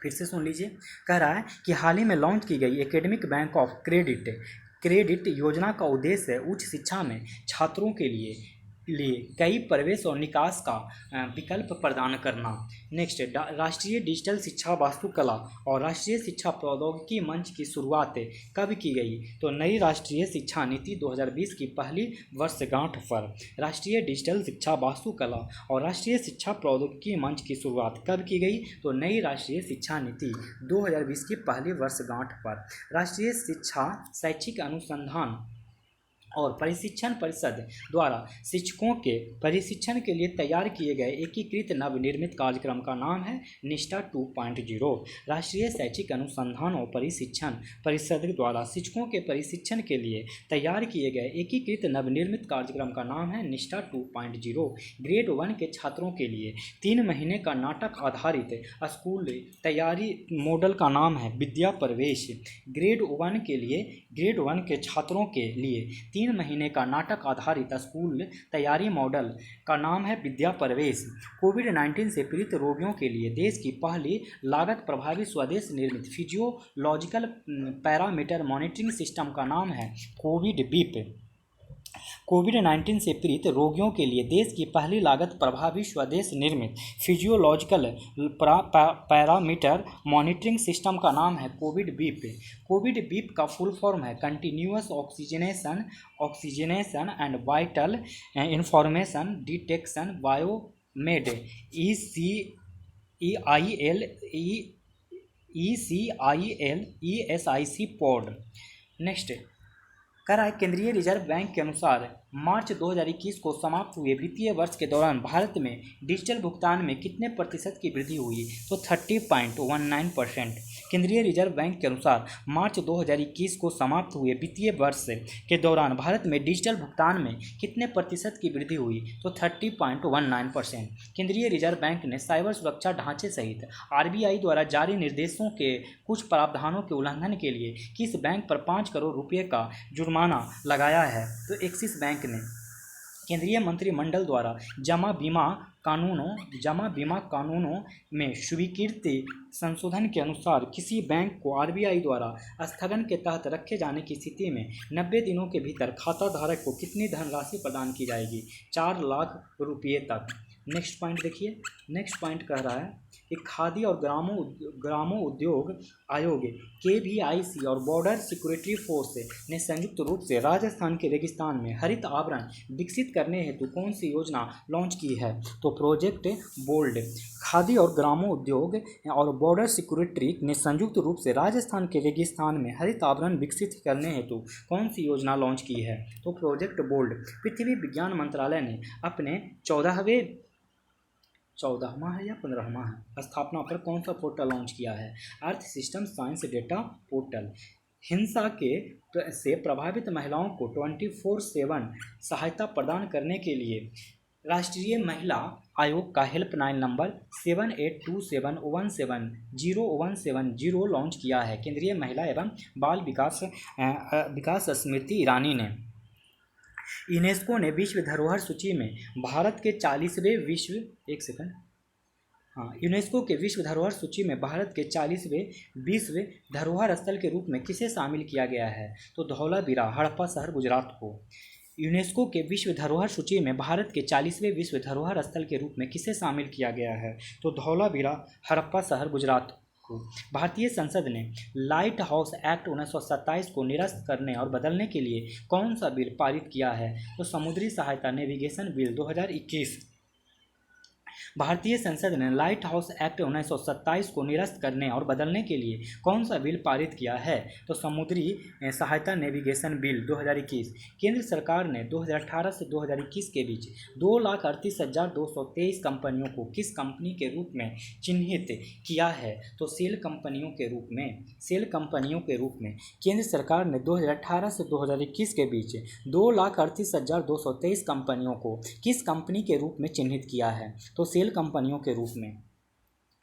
फिर से सुन लीजिए, कह रहा है कि हाल ही में लॉन्च की गई एकेडमिक बैंक ऑफ क्रेडिट योजना का उद्देश्य उच्च शिक्षा में छात्रों के लिए कई प्रवेश और निकास का विकल्प प्रदान करना। नेक्स्ट, राष्ट्रीय डिजिटल शिक्षा वास्तुकला और राष्ट्रीय शिक्षा प्रौद्योगिकी मंच की शुरुआत कब की गई? तो नई राष्ट्रीय शिक्षा नीति 2020 की पहली वर्षगांठ पर राष्ट्रीय डिजिटल शिक्षा वास्तुकला और राष्ट्रीय शिक्षा प्रौद्योगिकी मंच की शुरुआत कब की गई? तो नई राष्ट्रीय शिक्षा नीति 2020 की पहली वर्षगांठ पर राष्ट्रीय शिक्षा शैक्षिक अनुसंधान और प्रशिक्षण परिषद द्वारा शिक्षकों के प्रशिक्षण के लिए तैयार किए गए एकीकृत नवनिर्मित कार्यक्रम का नाम है निष्ठा 2.0। राष्ट्रीय शैक्षिक अनुसंधान और प्रशिक्षण परिषद द्वारा शिक्षकों के प्रशिक्षण के लिए तैयार किए गए एकीकृत नवनिर्मित कार्यक्रम का नाम है निष्ठा 2.0। ग्रेड 1 के छात्रों के लिए 3 महीने का नाटक आधारित स्कूल तैयारी मॉडल का नाम है विद्या प्रवेश। ग्रेड 1 के छात्रों के लिए 3 महीने का नाटक आधारित स्कूल तैयारी मॉडल का नाम है विद्या प्रवेश। कोविड-19 से पीड़ित रोगियों के लिए देश की पहली लागत प्रभावी स्वदेश निर्मित फिजियोलॉजिकल पैरामीटर मॉनिटरिंग सिस्टम का नाम है कोविड बीप। कोविड-19 से पीड़ित रोगियों के लिए देश की पहली लागत प्रभावी स्वदेश निर्मित फिजियोलॉजिकल पैरामीटर मॉनिटरिंग सिस्टम का नाम है कोविड बीप। कोविड बीप का फुल फॉर्म है continuous oxygenation and vital information detection biomed ECIL pod. Next कह रहा है केंद्रीय रिजर्व बैंक के अनुसार मार्च 2021 को समाप्त हुए वित्तीय वर्ष के दौरान भारत में डिजिटल भुगतान में कितने प्रतिशत की वृद्धि हुई? तो 30.19%। केंद्रीय रिजर्व बैंक के अनुसार मार्च 2021 को समाप्त हुए वित्तीय वर्ष के दौरान भारत में डिजिटल भुगतान में कितने प्रतिशत की वृद्धि हुई? तो 30.19%। केंद्रीय रिजर्व बैंक ने साइबर सुरक्षा ढांचे सहित RBI द्वारा जारी निर्देशों के कुछ प्रावधानों के उल्लंघन के लिए किस बैंक पर 5 करोड़ रुपये का जुर्माना लगाया है? तो एक्सिस बैंक ने। केंद्रीय मंत्रिमंडल द्वारा जमा बीमा कानूनों में स्वीकृत संशोधन के अनुसार किसी बैंक को RBI द्वारा स्थगन के तहत रखे जाने की स्थिति में 90 दिनों के भीतर खाता धारक को कितनी धनराशि प्रदान की जाएगी? 4 लाख रुपये तक। नेक्स्ट पॉइंट देखिए, नेक्स्ट पॉइंट कह रहा है कि खादी और ग्रामोद्योग आयोग KVIC और बॉर्डर सिक्योरिटी फोर्स ने संयुक्त रूप से राजस्थान के रेगिस्तान में हरित आवरण विकसित करने हेतु कौन सी योजना लॉन्च की है? तो प्रोजेक्ट बोल्ड। खादी और ग्रामोद्योग और बॉर्डर सिक्योरिटी ने संयुक्त रूप से राजस्थान के रेगिस्तान में हरित आवरण विकसित करने हेतु कौन सी योजना लॉन्च की है? तो प्रोजेक्ट बोल्ड। पृथ्वी विज्ञान मंत्रालय ने अपने 14वां है या 15वां है स्थापना पर कौन सा पोर्टल लॉन्च किया है? Earth system science data portal. हिंसा से प्रभावित महिलाओं को 24/7 सहायता प्रदान करने के लिए राष्ट्रीय महिला आयोग का हेल्पलाइन नंबर 7827170170 लॉन्च किया है केंद्रीय महिला एवं बाल विकास स्मृति ईरानी ने। यूनेस्को ने विश्व धरोहर सूची में भारत के 40वें यूनेस्को के विश्व धरोहर सूची में भारत के 40वें विश्व धरोहर स्थल के रूप में किसे शामिल किया गया है? तो धौलावीरा हड़प्पा शहर गुजरात को। यूनेस्को के विश्व धरोहर सूची में भारत के 40वें विश्व धरोहर स्थल के रूप में किसे शामिल किया गया है? तो धौलावीरा हड़प्पा शहर गुजरात को। भारतीय संसद ने लाइट हाउस एक्ट 1927 को निरस्त करने और बदलने के लिए कौन सा बिल पारित किया है? तो समुद्री सहायता नेविगेशन बिल 2021। भारतीय संसद ने लाइट हाउस एक्ट 1927 को निरस्त करने और बदलने के लिए कौन सा बिल पारित किया है? तो समुद्री सहायता नेविगेशन बिल 2021। केंद्र सरकार ने 2018 से 2021 के बीच 2,38,223 कंपनियों को किस कंपनी के रूप में चिन्हित किया है? तो सेल कंपनियों के रूप में केंद्र सरकार ने 2018 से 2021 के बीच 2,38,223 कंपनियों को किस कंपनी के रूप में चिन्हित किया है? तो सेल कंपनियों के रूप में।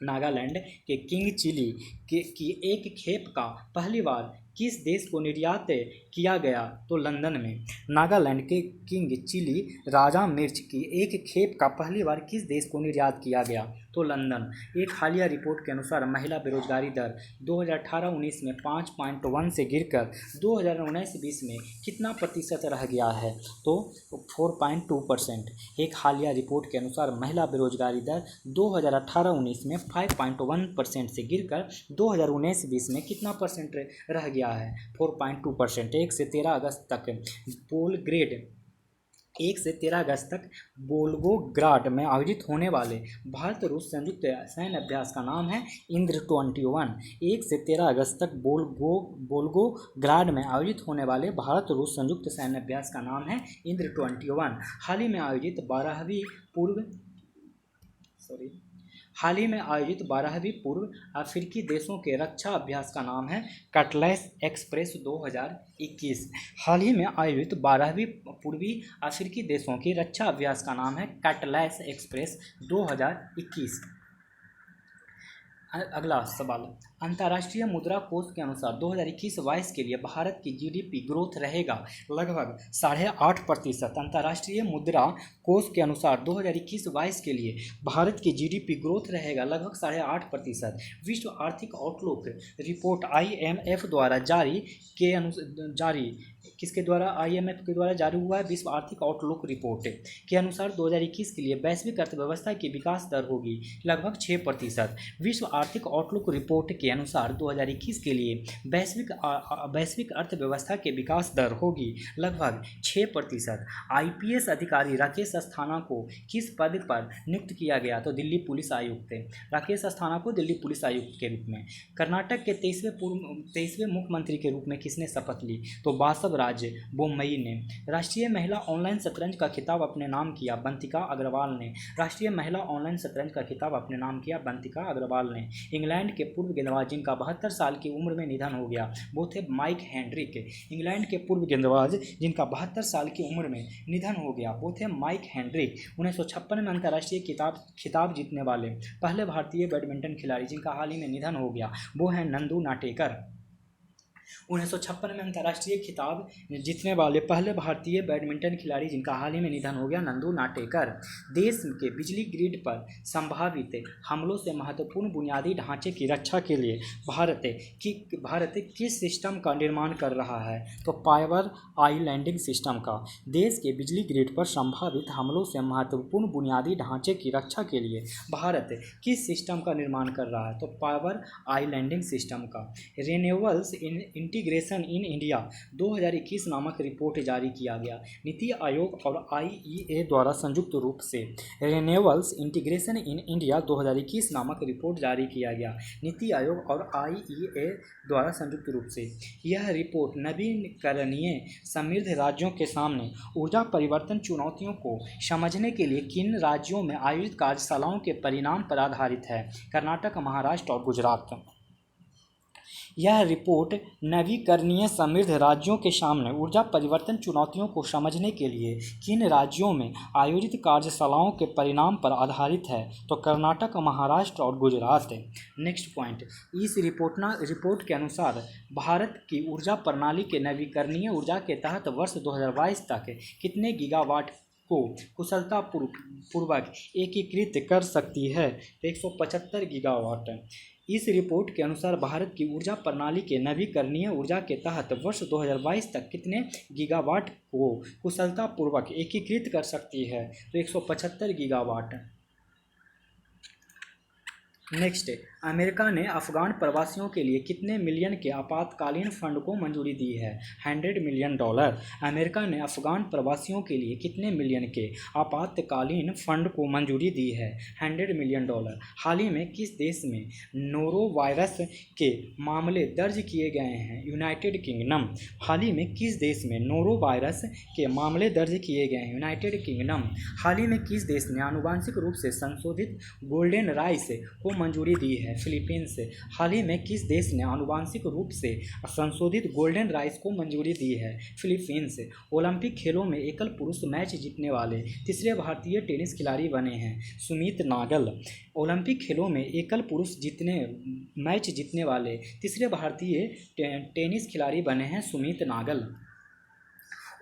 नागालैंड के किंग चिली की एक खेप का पहली बार किस देश को निर्यात किया गया? तो लंदन में। नागालैंड के किंग चिली राजा मिर्च की एक खेप का पहली बार किस देश को निर्यात किया गया? तो लंदन। एक हालिया रिपोर्ट के अनुसार महिला बेरोजगारी दर 2018-19 में 5.1 से गिरकर 2019-20 में कितना प्रतिशत रह गया है? तो 4.2%। एक हालिया रिपोर्ट के अनुसार महिला बेरोजगारी दर 2018-19 में 5.1% से गिरकर 2019-20 में कितना परसेंट रह गया है? 4.2%। 1 से 13 अगस्त तक वोल्गोग्राड में आयोजित होने वाले भारत रूस संयुक्त सैन्य अभ्यास का नाम है इंद्र-21। 1 से 13 अगस्त तक वोल्गोग्राड में आयोजित होने वाले भारत रूस संयुक्त सैन्य अभ्यास का नाम है इंद्र-21। हाल ही में आयोजित 12वीं पूर्व अफ्रीकी देशों के रक्षा अभ्यास का नाम है कटलैस एक्सप्रेस 2021। हाल ही में आयोजित 12वीं पूर्वी अफ्रीकी देशों के रक्षा अभ्यास का नाम है कटलैस एक्सप्रेस 2021। अगला सवाल, अंतर्राष्ट्रीय मुद्रा कोष के अनुसार 2021-22 के लिए भारत की GDP ग्रोथ रहेगा लगभग 8.5%। अंतर्राष्ट्रीय मुद्रा कोष के अनुसार 2021-22 के लिए भारत की GDP ग्रोथ रहेगा लगभग 8.5%। विश्व आर्थिक आउटलुक रिपोर्ट IMF द्वारा किसके द्वारा IMF के द्वारा जारी हुआ है? विश्व आर्थिक आउटलुक रिपोर्ट के अनुसार 2021 के लिए वैश्विक अर्थव्यवस्था की विकास दर होगी लगभग 6%। विश्व आर्थिक आउटलुक रिपोर्ट के अनुसार 2021 के लिए वैश्विक अर्थव्यवस्था के विकास दर होगी लगभग 6%। IPS अधिकारी राकेश अस्थाना को किस पद पर नियुक्त किया गया? तो दिल्ली पुलिस आयुक्त। राकेश अस्थाना को दिल्ली पुलिस आयुक्त के रूप में। कर्नाटक के 23वें मुख्यमंत्री के रूप में किसने शपथ ली? तो बासव राज बोम्मई ने। राष्ट्रीय महिला ऑनलाइन शतरंज का खिताब अपने नाम किया बंतिका अग्रवाल ने। राष्ट्रीय महिला ऑनलाइन शतरंज का खिताब अपने नाम किया बंतिका अग्रवाल ने। इंग्लैंड के पूर्व गेंदबाज जिनका 72 साल की उम्र में निधन हो गया वो थे माइक हेनरिक। इंग्लैंड के पूर्व गेंदबाज जिनका 72 साल की उम्र में निधन हो गया वो थे माइक हेनरिक। 1956 में अंतर्राष्ट्रीय खिताब जीतने वाले पहले भारतीय बैडमिंटन खिलाड़ी जिनका हाल ही में निधन हो गया वो हैं नंदू नाटेकर। 1956 में अंतर्राष्ट्रीय खिताब जीतने वाले पहले भारतीय बैडमिंटन खिलाड़ी जिनका हाल ही में निधन हो गया, नंदू नाटेकर। देश के बिजली ग्रिड पर संभावित हमलों से महत्वपूर्ण बुनियादी ढांचे की रक्षा के लिए भारत किस सिस्टम का निर्माण कर रहा है? तो पावर आइलैंडिंग सिस्टम का। देश के बिजली ग्रिड पर संभावित हमलों से महत्वपूर्ण बुनियादी ढांचे की रक्षा के लिए भारत किस सिस्टम का निर्माण कर रहा है? तो पावर आइलैंडिंग सिस्टम का। रिन्यूएबल्स इंटीग्रेशन इन इंडिया 2021 नामक रिपोर्ट जारी किया गया। नीति आयोग और आईईए द्वारा संयुक्त रूप से रिन्यूएबल्स इंटीग्रेशन इन इंडिया 2021 नामक रिपोर्ट जारी किया गया। नीति आयोग और आईईए द्वारा संयुक्त रूप से यह रिपोर्ट नवीकरणीय समृद्ध राज्यों के सामने ऊर्जा परिवर्तन चुनौतियों को समझने के लिए किन राज्यों में आयोजित कार्यशालाओं के परिणाम पर आधारित है? कर्नाटक, महाराष्ट्र और गुजरात। यह रिपोर्ट नवीकरणीय समृद्ध राज्यों के सामने ऊर्जा परिवर्तन चुनौतियों को समझने के लिए किन राज्यों में आयोजित कार्यशालाओं के परिणाम पर आधारित है? तो कर्नाटक, महाराष्ट्र और गुजरात। नेक्स्ट पॉइंट, इस रिपोर्ट के अनुसार भारत की ऊर्जा प्रणाली के नवीकरणीय ऊर्जा के तहत वर्ष 2022 तक कितने गीगावाट को कुशलतापूर्वक एकीकृत कर सकती है? तो 175 गीगावाट। इस रिपोर्ट के अनुसार भारत की ऊर्जा प्रणाली के नवीकरणीय ऊर्जा के तहत वर्ष 2022 तक कितने गीगावाट को कुशलतापूर्वक एकीकृत कर सकती है? तो 175 गीगावाट। नेक्स्ट, अमेरिका ने अफगान प्रवासियों के लिए कितने मिलियन के आपातकालीन फंड को मंजूरी दी है? $100 मिलियन। अमेरिका ने अफगान प्रवासियों के लिए कितने मिलियन के आपातकालीन फंड को मंजूरी दी है? $100 मिलियन। हाल ही में किस देश में नोरोवायरस के मामले दर्ज किए गए हैं? United kingdom. हाल ही में किस देश में नोरोवायरस के मामले दर्ज किए गए हैं? United kingdom. हाल ही में किस देश ने आनुवांशिक रूप से संशोधित गोल्डन राइस को मंजूरी दी है? फिलीपींस। हाल ही में किस देश ने आनुवांशिक रूप से संशोधित गोल्डन राइस को मंजूरी दी है? फिलीपींस। ओलंपिक खेलों में एकल पुरुष मैच जीतने वाले तीसरे भारतीय टेनिस खिलाड़ी बने हैं सुमीत नागल। ओलंपिक खेलों में एकल पुरुष मैच जीतने वाले तीसरे भारतीय टेनिस खिलाड़ी बने हैं सुमीत नागल।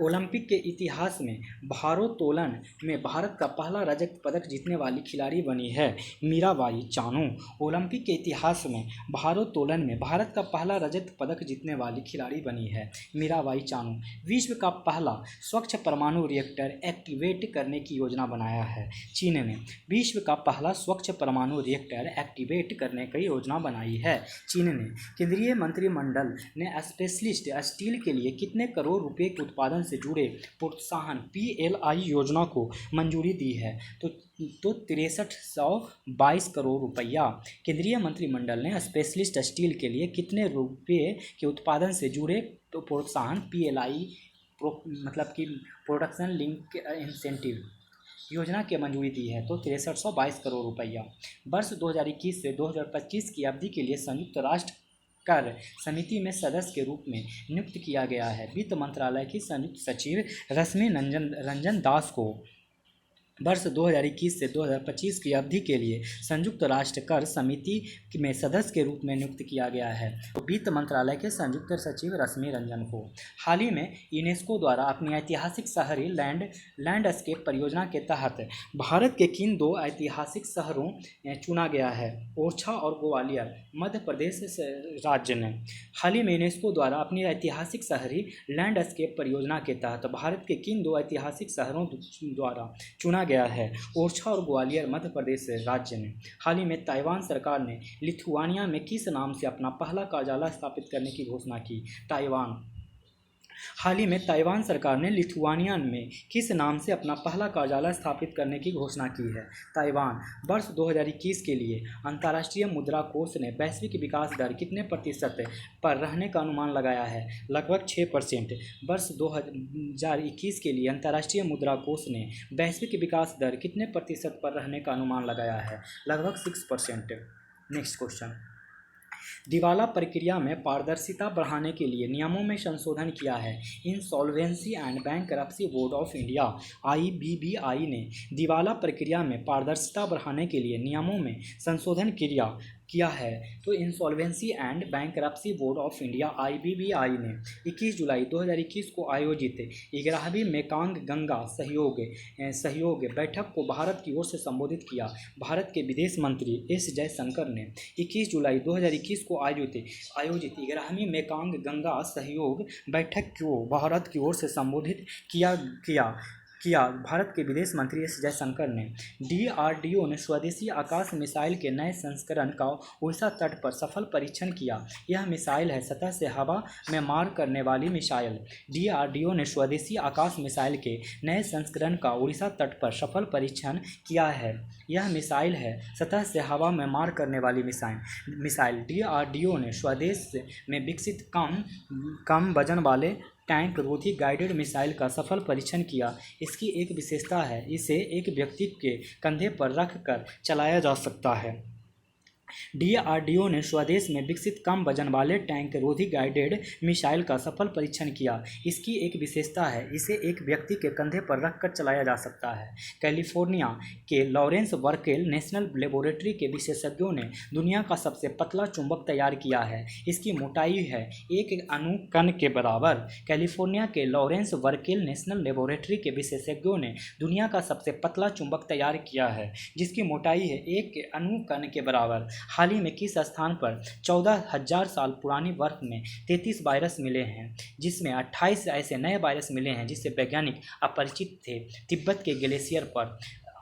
ओलंपिक के इतिहास में भारोत्तोलन में भारत का पहला रजत पदक जीतने वाली खिलाड़ी बनी है मीराबाई चानू। ओलंपिक के इतिहास में भारोत्तोलन में भारत का पहला रजत पदक जीतने वाली खिलाड़ी बनी है मीराबाई चानू। विश्व का पहला स्वच्छ परमाणु रिएक्टर एक्टिवेट करने की योजना बनाया है चीन ने। विश्व का पहला स्वच्छ परमाणु रिएक्टर एक्टिवेट करने की योजना बनाई है चीन ने। केंद्रीय मंत्रिमंडल ने स्पेशलिस्ट स्टील के लिए कितने करोड़ रुपए के उत्पादन से जुड़े प्रोत्साहन PLI योजना को मंजूरी दी है? तो 6322 करोड़ रुपया। केंद्रीय मंत्रिमंडल ने स्पेशलिस्ट स्टील के लिए कितने रुपये के उत्पादन से जुड़े प्रोत्साहन PLI मतलब कि प्रोडक्शन लिंक इंसेंटिव योजना की मंजूरी दी है? तो 6322 करोड़ रुपया। वर्ष 2021 से 2025 की अवधि के लिए संयुक्त राष्ट्र कर समिति में सदस्य के रूप में नियुक्त किया गया है वित्त मंत्रालय की संयुक्त सचिव रश्मि रंजन दास को। वर्ष 2021 से 2025 की अवधि के लिए संयुक्त राष्ट्र कर समिति में सदस्य के रूप में नियुक्त किया गया है वित्त मंत्रालय के संयुक्त सचिव रश्मि रंजन को। हाल ही में यूनेस्को द्वारा अपनी ऐतिहासिक शहरी लैंडस्केप परियोजना के तहत भारत के किन दो ऐतिहासिक शहरों चुना गया है? ओरछा और ग्वालियर, मध्य प्रदेश राज्य ने। हाल ही में यूनेस्को द्वारा अपनी ऐतिहासिक शहरी लैंडस्केप परियोजना के तहत भारत के किन दो ऐतिहासिक शहरों द्वारा चुना गया है? ओरछा और ग्वालियर, मध्य प्रदेश राज्य ने। हाल ही में ताइवान सरकार ने लिथुआनिया में किस नाम से अपना पहला कार्यालय स्थापित करने की घोषणा की? हाल ही में ताइवान सरकार ने लिथुआनिया में किस नाम से अपना पहला कार्यालय स्थापित करने की घोषणा की है? ताइवान। वर्ष 2021 के लिए अंतर्राष्ट्रीय मुद्रा कोष ने वैश्विक विकास दर कितने प्रतिशत पर रहने का अनुमान लगाया है? लगभग 6%। वर्ष 2021 के लिए अंतर्राष्ट्रीय मुद्रा कोष ने वैश्विक विकास दर कितने प्रतिशत पर रहने का अनुमान लगाया है? लगभग 6%। नेक्स्ट क्वेश्चन, दिवाला प्रक्रिया में पारदर्शिता बढ़ाने के लिए नियमों में संशोधन किया है। Insolvency and bankruptcy board of India IBBI ने दिवाला प्रक्रिया में पारदर्शिता बढ़ाने के लिए नियमों में संशोधन किया है। तो insolvency and bankruptcy board of India IBBI ने 21 जुलाई 2021 को आयोजित 11वीं मेकांग गंगा सहयोग बैठक को भारत की ओर से संबोधित किया। भारत के विदेश मंत्री एस जयशंकर ने 21 जुलाई 2021 को आयोजित 11वीं मेकांग गंगा सहयोग बैठक को भारत की ओर से संबोधित किया। भारत के विदेश मंत्री एस जयशंकर ने DRDO ने स्वदेशी आकाश मिसाइल के नए संस्करण का उड़ीसा तट पर सफल परीक्षण किया। यह मिसाइल है सतह से हवा में मार करने वाली मिसाइल। DRDO ने स्वदेशी आकाश मिसाइल के नए संस्करण का उड़ीसा तट पर सफल परीक्षण किया है। यह मिसाइल है सतह से हवा में मार करने वाली मिसाइल। DRDO ने स्वदेश में विकसित कम वजन वाले टैंक रोधी गाइडेड मिसाइल का सफल परीक्षण किया। इसकी एक विशेषता है, इसे एक व्यक्ति के कंधे पर रख कर चलाया जा सकता है। DRDO ने स्वदेश में विकसित कम वजन वाले टैंक रोधी गाइडेड मिसाइल का सफल परीक्षण किया। इसकी एक विशेषता है, इसे एक व्यक्ति के कंधे पर रखकर चलाया जा सकता है। कैलिफोर्निया के लॉरेंस वर्केल नेशनल लेबोरेटरी के विशेषज्ञों ने दुनिया का सबसे पतला चुंबक तैयार किया है। इसकी मोटाई है 1 अणु कण के बराबर। कैलिफोर्निया के लॉरेंस वर्केल नेशनल लेबोरेटरी के विशेषज्ञों ने दुनिया का सबसे पतला चुंबक तैयार किया है, जिसकी मोटाई है 1 अणु कण के बराबर। हाल ही में किस स्थान पर 14,000 साल पुरानी बर्फ में 33 वायरस मिले हैं, जिसमें 28 ऐसे नए वायरस मिले हैं जिससे वैज्ञानिक अपरिचित थे। तिब्बत के ग्लेशियर पर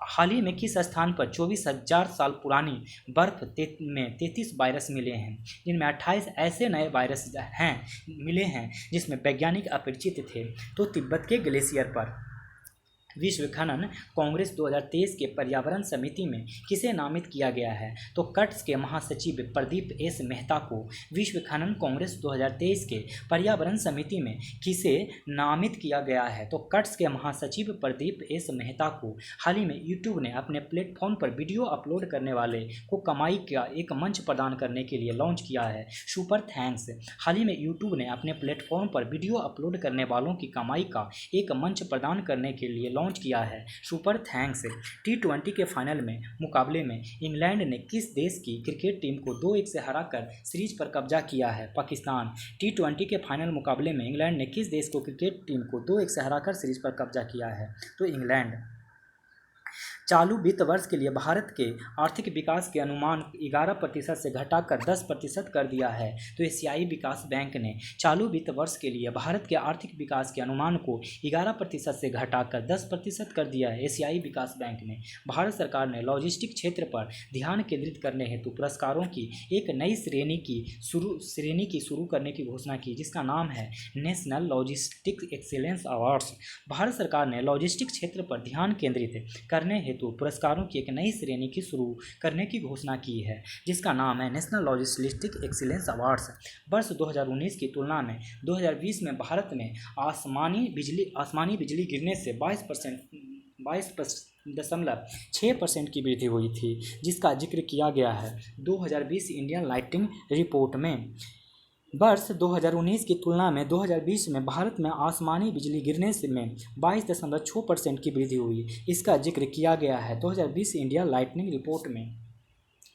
हाल ही में किस स्थान पर 24,000 साल पुरानी बर्फ में 33 वायरस मिले हैं, जिनमें 28 ऐसे नए वायरस मिले हैं जिसमें वैज्ञानिक अपरिचित थे। तो तिब्बत के ग्लेशियर पर। विश्व खनन कांग्रेस 2023 के पर्यावरण समिति में किसे नामित किया गया है? तो कट्स के महासचिव प्रदीप एस मेहता को विश्व खनन कांग्रेस 2023 के पर्यावरण समिति में किसे नामित किया गया है? तो कट्स के महासचिव प्रदीप एस मेहता को हाल ही में यूट्यूब ने अपने प्लेटफॉर्म पर वीडियो अपलोड करने वाले को कमाई का एक मंच प्रदान करने के लिए लॉन्च किया है। Super thanks. हाल ही में यूट्यूब ने अपने प्लेटफॉर्म पर वीडियो अपलोड करने वालों की कमाई का एक मंच प्रदान करने के लिए लॉन्च किया है। Super thanks. T20 के फाइनल में मुकाबले में इंग्लैंड ने किस देश की क्रिकेट टीम को 2-1 से हराकर सीरीज पर कब्जा किया है? पाकिस्तान। T20 के फाइनल मुकाबले में इंग्लैंड ने किस देश को क्रिकेट टीम को 2-1 से हराकर सीरीज पर कब्जा किया है? तो इंग्लैंड। चालू वित्त वर्ष के लिए भारत के आर्थिक विकास के अनुमान 11% से घटाकर 10% कर दिया है। तो एशियाई विकास बैंक ने चालू वित्त वर्ष के लिए भारत के आर्थिक विकास के अनुमान को 11% से घटाकर 10% कर दिया है। एशियाई विकास बैंक ने। भारत सरकार ने लॉजिस्टिक क्षेत्र पर ध्यान केंद्रित करने हेतु पुरस्कारों की एक नई श्रेणी की शुरू करने की घोषणा की, जिसका नाम है national logistic excellence awards. Bharat सरकार ने लॉजिस्टिक क्षेत्र पर ध्यान केंद्रित करने हेतु पुरस्कारों की एक नई श्रेणी की शुरू करने की घोषणा की है, जिसका नाम है नेशनल लॉजिस्टिक एक्सीलेंस अवार्ड्स। वर्ष 2019 की तुलना में 2020 में भारत में आसमानी बिजली गिरने से 22.6% की वृद्धि हुई थी, जिसका जिक्र किया गया है 2020 इंडियन लाइटिंग रिपोर्ट में। वर्ष 2019 की तुलना में 2020 में भारत में आसमानी बिजली गिरने से में 22.6% की वृद्धि हुई, इसका जिक्र किया गया है 2020 इंडिया लाइटनिंग रिपोर्ट में।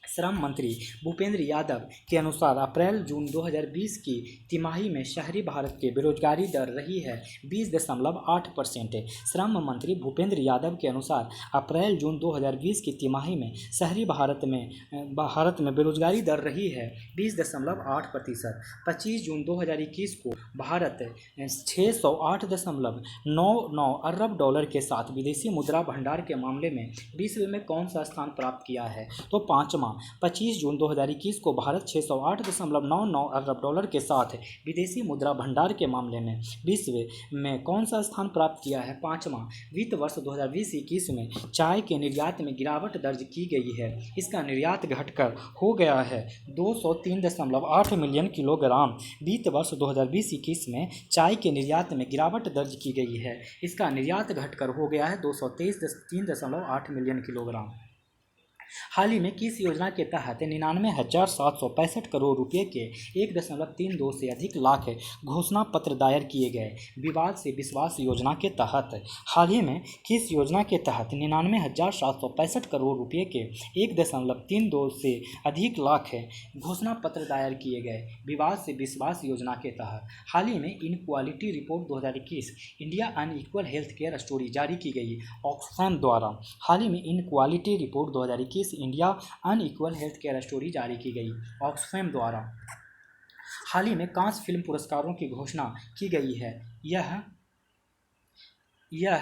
श्रम मंत्री भूपेंद्र यादव के अनुसार अप्रैल-जून 2020 की तिमाही में शहरी भारत की बेरोजगारी दर रही है 20.8%। श्रम मंत्री भूपेंद्र यादव के अनुसार अप्रैल-जून 2020 की तिमाही में शहरी भारत में बेरोजगारी दर रही है 20.8%। 25 जून 2021 को भारत 608.99 अरब डॉलर के साथ विदेशी मुद्रा भंडार के मामले में विश्व में कौन सा स्थान प्राप्त किया है? तो 5वां। 25 जून 2021 को भारत 608.99 अरब डॉलर के साथ विदेशी मुद्रा भंडार के मामले में विश्व में कौन सा स्थान प्राप्त किया है? 5वां। वित्त वर्ष 2020-21 में चाय के निर्यात में गिरावट दर्ज की गई है। इसका निर्यात घटकर हो गया है 203.8 मिलियन किलोग्राम। वित्त वर्ष 2020-21 में चाय के निर्यात में गिरावट दर्ज की गई है। इसका निर्यात घटकर हो गया है 203.8 मिलियन किलोग्राम। हाल ही में किस योजना के तहत 99,765 करोड़ रुपए के 1.32 से अधिक लाख घोषणा पत्र दायर किए गए? विवाद से विश्वास योजना के तहत हाल ही में किस योजना के तहत 99,765 करोड़ रुपए के 1.32 से अधिक लाख घोषणा पत्र दायर किए गए? विवाद से विश्वास योजना के तहत हाल ही में inequality report 2021 India unequal health care story जारी की गई ऑक्सफैम द्वारा। हाल ही में inequality report 2021 India unequal health care story जारी की गई ऑक्सफैम द्वारा। हाल ही में कांस फिल्म पुरस्कारों की घोषणा की गई है। यह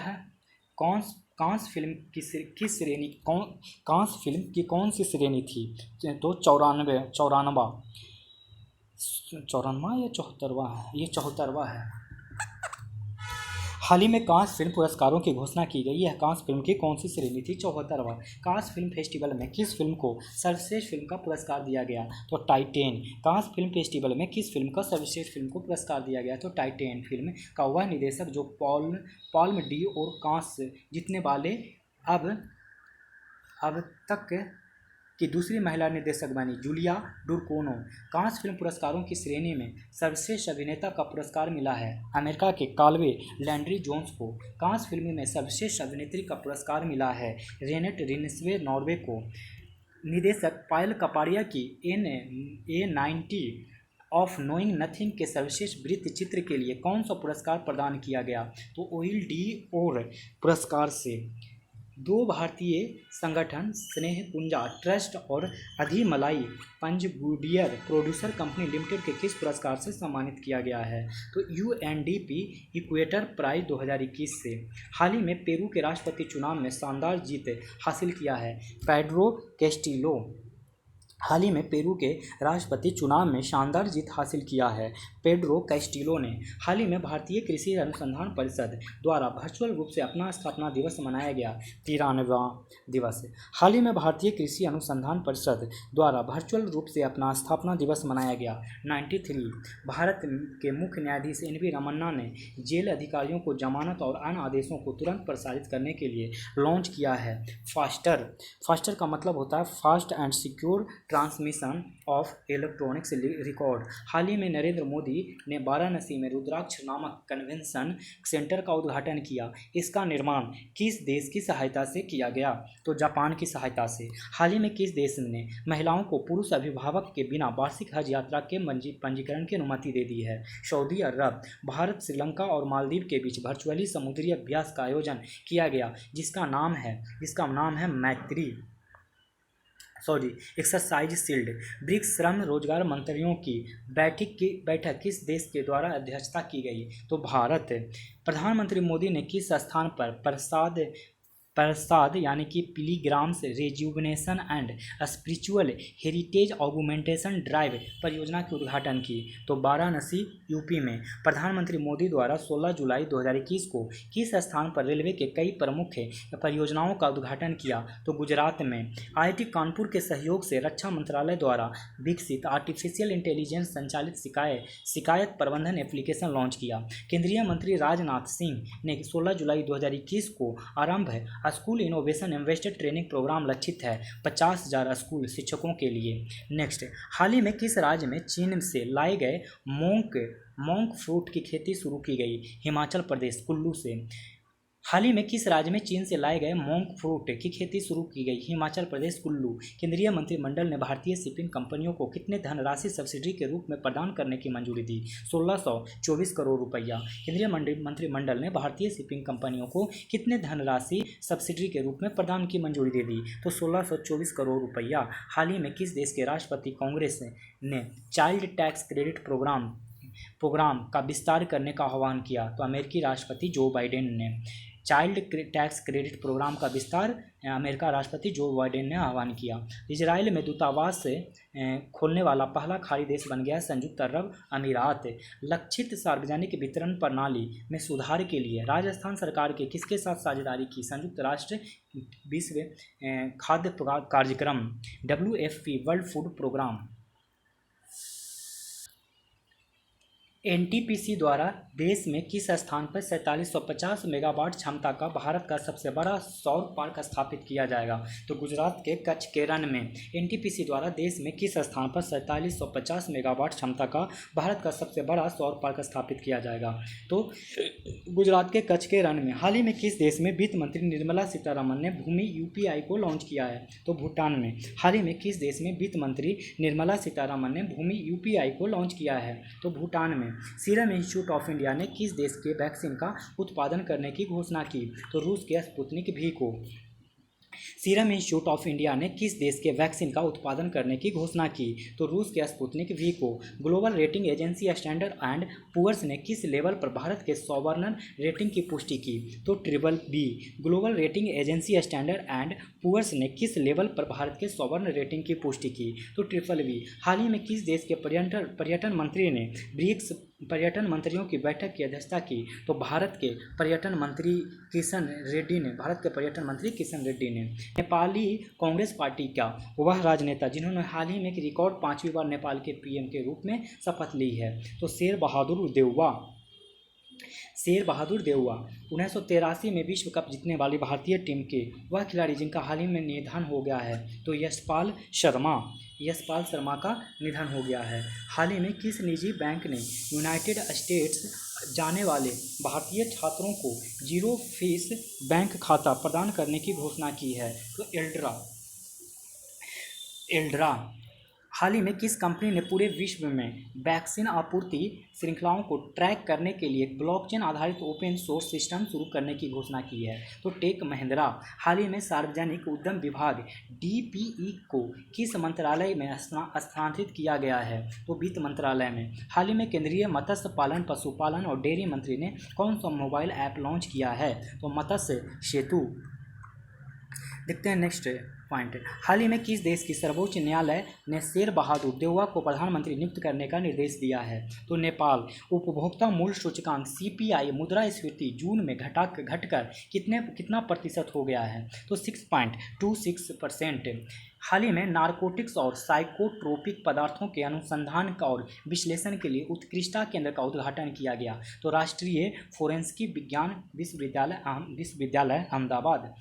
कांस फिल्म किस श्रेणी कांस फिल्म की कौन सी श्रेणी थी? तो 94 या 74वां है, ये 74वां है। हाल ही में कांस फिल्म पुरस्कारों की घोषणा की गई। यह कांस फिल्म की कौन सी श्रेणी थी? 74वां। कांस फिल्म फेस्टिवल में किस फिल्म को सर्वश्रेष्ठ फिल्म का पुरस्कार दिया गया? तो टाइटेन। कांस फिल्म फेस्टिवल में किस फिल्म का सर्वश्रेष्ठ फिल्म को पुरस्कार दिया गया? तो टाइटेन फिल्म का वह निर्देशक जो पाल्म डी और कांस जीतने वाले अब तक की दूसरी महिला निर्देशक बनी, जूलिया डुरकोनो। कांस फिल्म पुरस्कारों की श्रेणी में सर्वश्रेष्ठ अभिनेता का पुरस्कार मिला है अमेरिका के काल्वे लैंड्री जोन्स को। कांस फिल्म में सर्वश्रेष्ठ अभिनेत्री का पुरस्कार मिला है रेनेट रिन्सवे नॉर्वे को। निर्देशक पायल कपाड़िया की A90 ऑफ नोइंग नथिंग के सर्वश्रेष्ठ वृत्त चित्र के लिए कौन सा पुरस्कार प्रदान किया गया? तो ओइल डी और पुरस्कार से। दो भारतीय संगठन स्नेहपुंजा ट्रस्ट और अधिमलाई पंजगुडियर प्रोड्यूसर कंपनी लिमिटेड के किस पुरस्कार से सम्मानित किया गया है? तो UNDP इक्वेटर प्राइज 2021 से। हाल ही में पेरू के राष्ट्रपति चुनाव में शानदार जीत हासिल किया है पेड्रो कैस्टिलो। हाल ही में पेरू के राष्ट्रपति चुनाव में शानदार जीत हासिल किया है पेड्रो कैस्टिलो ने। हाल ही में भारतीय कृषि अनुसंधान परिषद द्वारा वर्चुअल रूप से अपना स्थापना दिवस मनाया गया 93वां दिवस। हाल ही में भारतीय कृषि अनुसंधान परिषद द्वारा वर्चुअल रूप से अपना स्थापना दिवस मनाया गया 93। भारत के मुख्य न्यायाधीश NV रमन्ना ने जेल अधिकारियों को जमानत और अन्य आदेशों को तुरंत प्रसारित करने के लिए लॉन्च किया है फास्टर का मतलब होता है fast and secure transmission of electronics record. हाल ही में नरेंद्र मोदी ने वाराणसी में रुद्राक्ष नामक कन्वेंशन सेंटर का उद्घाटन किया। इसका निर्माण किस देश की सहायता से किया गया? तो जापान की सहायता से। हाल ही में किस देश ने महिलाओं को पुरुष अभिभावक के बिना वार्षिक हज यात्रा के पंजीकरण की अनुमति दे दी है? सऊदी अरब। भारत श्रीलंका और मालदीव के बीच वर्चुअली समुद्री अभ्यास का आयोजन किया गया जिसका नाम है मैत्री एक्सरसाइज शील्ड। ब्रिक्स श्रम रोजगार मंत्रियों की बैठक किस देश के द्वारा अध्यक्षता की गई? तो भारत। प्रधानमंत्री मोदी ने किस स्थान पर प्रसाद यानी कि pilgrims rejuvenation and spiritual heritage augmentation drive परियोजना की उद्घाटन की? तो वाराणसी यूपी में। प्रधानमंत्री मोदी द्वारा 16 जुलाई 2021 को किस स्थान पर रेलवे के कई प्रमुख परियोजनाओं का उद्घाटन किया? तो गुजरात में। IIT कानपुर के सहयोग से रक्षा मंत्रालय द्वारा विकसित आर्टिफिशियल इंटेलिजेंस संचालित शिकायत प्रबंधन एप्लीकेशन लॉन्च किया। केंद्रीय मंत्री राजनाथ सिंह ने 16 जुलाई 2021 को आरंभ school innovation investor training program लक्षित है 50,000 स्कूल शिक्षकों के लिए। नेक्स्ट, हाल ही में किस राज्य में चीन से लाए गए मोंक फ्रूट की खेती शुरू की गई? हिमाचल प्रदेश कुल्लू से। हाल ही में किस राज्य में चीन से लाए गए मोंक फ्रूट की खेती शुरू की गई? हिमाचल प्रदेश कुल्लू। केंद्रीय मंत्रिमंडल ने भारतीय शिपिंग कंपनियों को कितने धनराशि सब्सिडी के रूप में प्रदान करने की मंजूरी दी? 1624 करोड़ रुपया। केंद्रीय मंत्रिमंडल ने भारतीय शिपिंग कंपनियों को कितने धनराशि सब्सिडी के रूप में प्रदान की मंजूरी दे दी? तो 1624 करोड़ रुपया। हाल ही में किस देश के राष्ट्रपति कांग्रेस ने चाइल्ड टैक्स क्रेडिट प्रोग्राम का विस्तार करने का आह्वान किया? तो अमेरिकी राष्ट्रपति जो बाइडेन ने। चाइल्ड टैक्स क्रेडिट प्रोग्राम का विस्तार अमेरिका राष्ट्रपति जो बाइडेन ने आह्वान किया। इजराइल में दूतावास खोलने वाला पहला खाड़ी देश बन गया संयुक्त अरब अमीरात। लक्षित सार्वजनिक वितरण प्रणाली में सुधार के लिए राजस्थान सरकार के किसके साथ साझेदारी की? संयुक्त राष्ट्र विश्व खाद्य कार्यक्रम WFP world food program. NTPC द्वारा देश में किस स्थान पर 4750 मेगावाट क्षमता का भारत का सबसे बड़ा सौर पार्क स्थापित किया जाएगा? तो गुजरात के कच्छ के रण में एनटीपीसी द्वारा देश में किस स्थान पर 4750 मेगावाट क्षमता का भारत का सबसे बड़ा सौर पार्क स्थापित किया जाएगा? तो गुजरात के कच्छ के रण में। हाल ही में किस देश में वित्त मंत्री निर्मला सीतारमण ने भूमि यूपीआई को लॉन्च किया है? तो भूटान में। हाल ही में किस देश में वित्त मंत्री निर्मला सीतारमण ने भूमि यूपीआई को लॉन्च किया है? तो भूटान में। सीरम इंस्टीट्यूट ऑफ इंडिया ने किस देश के वैक्सीन का उत्पादन करने की घोषणा की? तो रूस के स्पुतनिक वी को। सीरम इंस्टीट्यूट ऑफ इंडिया ने किस देश के वैक्सीन का उत्पादन करने की घोषणा की? तो रूस के स्पुतनिक वी को। Global rating agency Standard and Poor's ने किस लेवल पर भारत के सॉवरन रेटिंग की पुष्टि की? तो triple B. Global rating agency Standard and Poor's ने किस लेवल पर भारत के सॉवरन रेटिंग की पुष्टि की? तो ट्रिपल बी। हाल ही में किस देश के पर्यटन मंत्री ने ब्रिक्स पर्यटन मंत्रियों की बैठक की अध्यक्षता की? तो भारत के पर्यटन मंत्री किशन रेड्डी ने। नेपाली कांग्रेस पार्टी का वह राजनेता जिन्होंने हाल ही में एक रिकॉर्ड 5वीं बार नेपाल के पीएम के रूप में शपथ ली है? तो शेर बहादुर देउवा 1983 में विश्व कप जीतने वाली भारतीय टीम के वह खिलाड़ी जिनका हाल ही में निधन हो गया है? तो यशपाल शर्मा का निधन हो गया है। हाल ही में किस निजी बैंक ने यूनाइटेड स्टेट्स जाने वाले भारतीय छात्रों को 0 फीस बैंक खाता प्रदान करने की घोषणा की है? तो एल्ड्रा। हाल ही में किस कंपनी ने पूरे विश्व में वैक्सीन आपूर्ति श्रृंखलाओं को ट्रैक करने के लिए ब्लॉकचेन आधारित ओपन सोर्स सिस्टम शुरू करने की घोषणा की है? तो टेक महिंद्रा। हाल ही में सार्वजनिक उद्यम विभाग डीपीई को किस मंत्रालय में स्थानांतरित किया गया है? तो वित्त मंत्रालय में। हाल ही में केंद्रीय मत्स्य पालन, पशुपालन और डेयरी मंत्री ने कौन सा मोबाइल ऐप लॉन्च किया है? तो मत्स्य सेतु। देखते हैं नेक्स्ट पॉइंट। हाल ही में किस देश की सर्वोच्च न्यायालय ने शेर बहादुर देउवा को प्रधानमंत्री नियुक्त करने का निर्देश दिया है? तो नेपाल। उपभोक्ता मूल्य सूचकांक सीपीआई मुद्रास्फीति जून में घटकर कितना प्रतिशत हो गया है? तो 6.26%। हाल ही में नारकोटिक्स और साइकोट्रोपिक पदार्थों के अनुसंधान और विश्लेषण के लिए उत्कृष्टता केंद्र का उद्घाटन किया गया? तो राष्ट्रीय फोरेंसिक विज्ञान विश्वविद्यालय अहमदाबाद।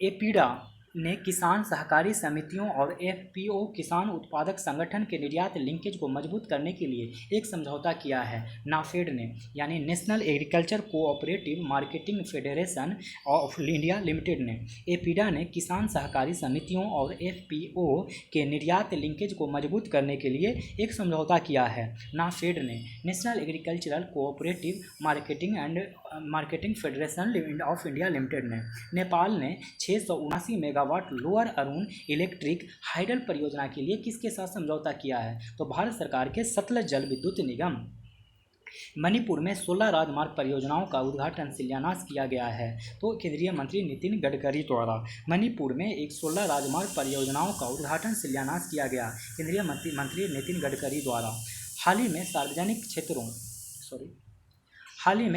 एपीडा ने किसान सहकारी समितियों और एफपीओ किसान उत्पादक संगठन के निर्यात लिंकेज को मजबूत करने के लिए एक समझौता किया है। नाफेड ने यानी national agriculture cooperative marketing federation of India limited ने। एपीडा ने किसान सहकारी समितियों और एफपीओ के निर्यात लिंकेज को मजबूत करने के लिए एक समझौता किया है। नाफेड ने national agricultural cooperative marketing federation of India limited ने। नेपाल ने 679 megawatt lower Arun electric hydel परियोजना के लिए किसके साथ समझौता किया है? तो भारत सरकार के सतलज जल विद्युत निगम। मणिपुर में 16 राजमार्ग परियोजनाओं का उद्घाटन शिलान्यास किया गया है? तो केंद्रीय मंत्री नितिन गडकरी द्वारा। मणिपुर में 16 राजमार्ग परियोजनाओं का उद्घाटन शिलान्यास किया गया केंद्रीय मंत्री नितिन गडकरी द्वारा। हाल ही में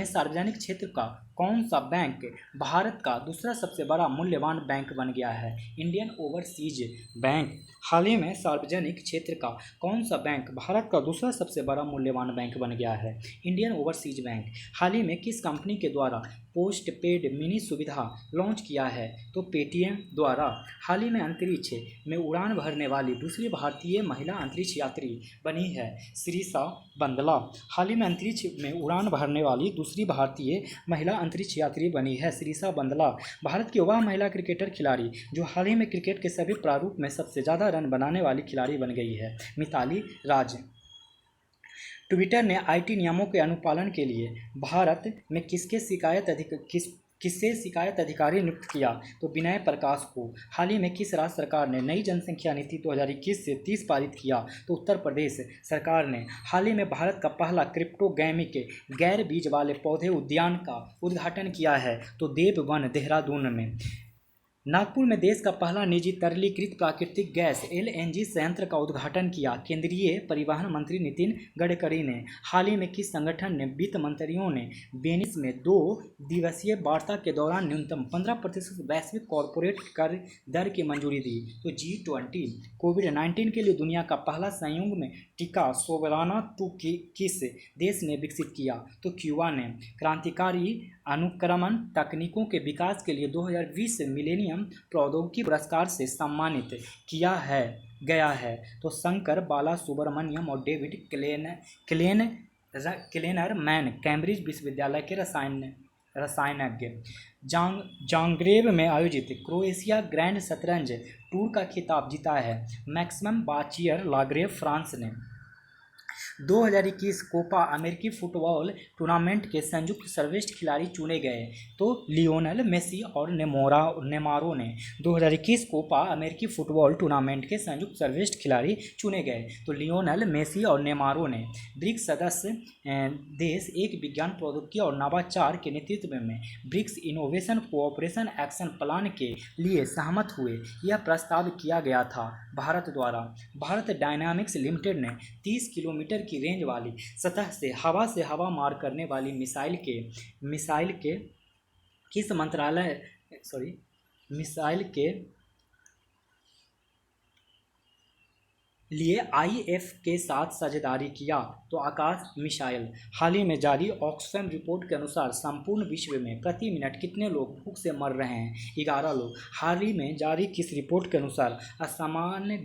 सार्वजनिक क्षेत्र का कौन सा बैंक भारत का दूसरा सबसे बड़ा मूल्यवान बैंक बन गया है? Indian Overseas Bank. हाल ही में सार्वजनिक क्षेत्र का कौन सा बैंक भारत का दूसरा सबसे बड़ा मूल्यवान बैंक बन गया है? Indian Overseas Bank. हाल ही में किस कंपनी के द्वारा पोस्ट पेड मिनी सुविधा लॉन्च किया है? तो पेटीएम द्वारा। हाल ही में अंतरिक्ष में उड़ान भरने वाली दूसरी भारतीय महिला अंतरिक्ष यात्री बनी है श्रीसा बंदला। हाल ही में अंतरिक्ष में उड़ान भरने वाली दूसरी भारतीय महिला अंतरिक्ष यात्री बनी है श्रीसा बंदला। भारत की वह महिला क्रिकेटर खिलाड़ी जो हाल ही में क्रिकेट के सभी प्रारूप में सबसे ज़्यादा रन बनाने वाली खिलाड़ी बन गई है मिताली राज। ट्विटर ने आईटी नियमों के अनुपालन के लिए भारत में किससे शिकायत अधिकारी नियुक्त किया? तो विनय प्रकाश को। हाल ही में किस राज्य सरकार ने नई जनसंख्या नीति 2021 से 30 पारित किया? तो उत्तर प्रदेश सरकार ने। हाल ही में भारत का पहला क्रिप्टोगैमिक गैर बीज वाले पौधे उद्यान का उद्घाटन किया है? तो देव वन देहरादून में। नागपुर में देश का पहला निजी तरलीकृत प्राकृतिक गैस एलएनजी संयंत्र का उद्घाटन किया। केंद्रीय परिवहन मंत्री नितिन गडकरी ने। हाल ही में किस संगठन ने वित्त मंत्रियों ने वेनिस में 2 दिवसीय वार्ता के दौरान न्यूनतम 15% वैश्विक कॉरपोरेट कर दर की मंजूरी दी? तो G20। कोविड-19 के लिए दुनिया का पहला संयुग में टीका सोवराना 2 किस देश ने विकसित किया? तो क्यूबा ने। क्रांतिकारी अनुक्रमण तकनीकों के विकास के लिए 2020 मिलेनियम प्रौद्योगिकी पुरस्कार से सम्मानित किया गया है। तो शंकर बालासुब्रमण्यम और डेविड क्लेनरमैन कैम्ब्रिज विश्वविद्यालय के रसायनज्ञ। जांग्रेब में आयोजित क्रोएशिया ग्रैंड शतरंज टूर का खिताब जीता है मैक्सिम बाचियर लाग्रेव फ्रांस ने। 2021 कोपा अमेरिकी फुटबॉल टूर्नामेंट के संयुक्त सर्वश्रेष्ठ खिलाड़ी चुने गए। तो लियोनेल मेसी और नेमारो ने 2021 कोपा अमेरिकी फुटबॉल टूर्नामेंट के संयुक्त सर्वश्रेष्ठ खिलाड़ी चुने गए। तो लियोनेल मेसी और नेमारो ने। ब्रिक्स सदस्य देश एक विज्ञान प्रौद्योगिकी और नवाचार के नेतृत्व में BRICS innovation cooperation action plan के लिए सहमत हुए। यह प्रस्ताव किया गया था भारत द्वारा। भारत डायनामिक्स लिमिटेड ने 30 किलोमीटर की रेंज वाली सतह से हवा मार करने वाली मिसाइल के लिए आईएफ के साथ साझेदारी किया। तो आकाश मिसाइल। हाल ही में जारी ऑक्सफैम रिपोर्ट के अनुसार संपूर्ण विश्व में प्रति मिनट कितने लोग भूख से मर रहे हैं? 11 लोग। हाल ही में जारी किस रिपोर्ट के अनुसार असमान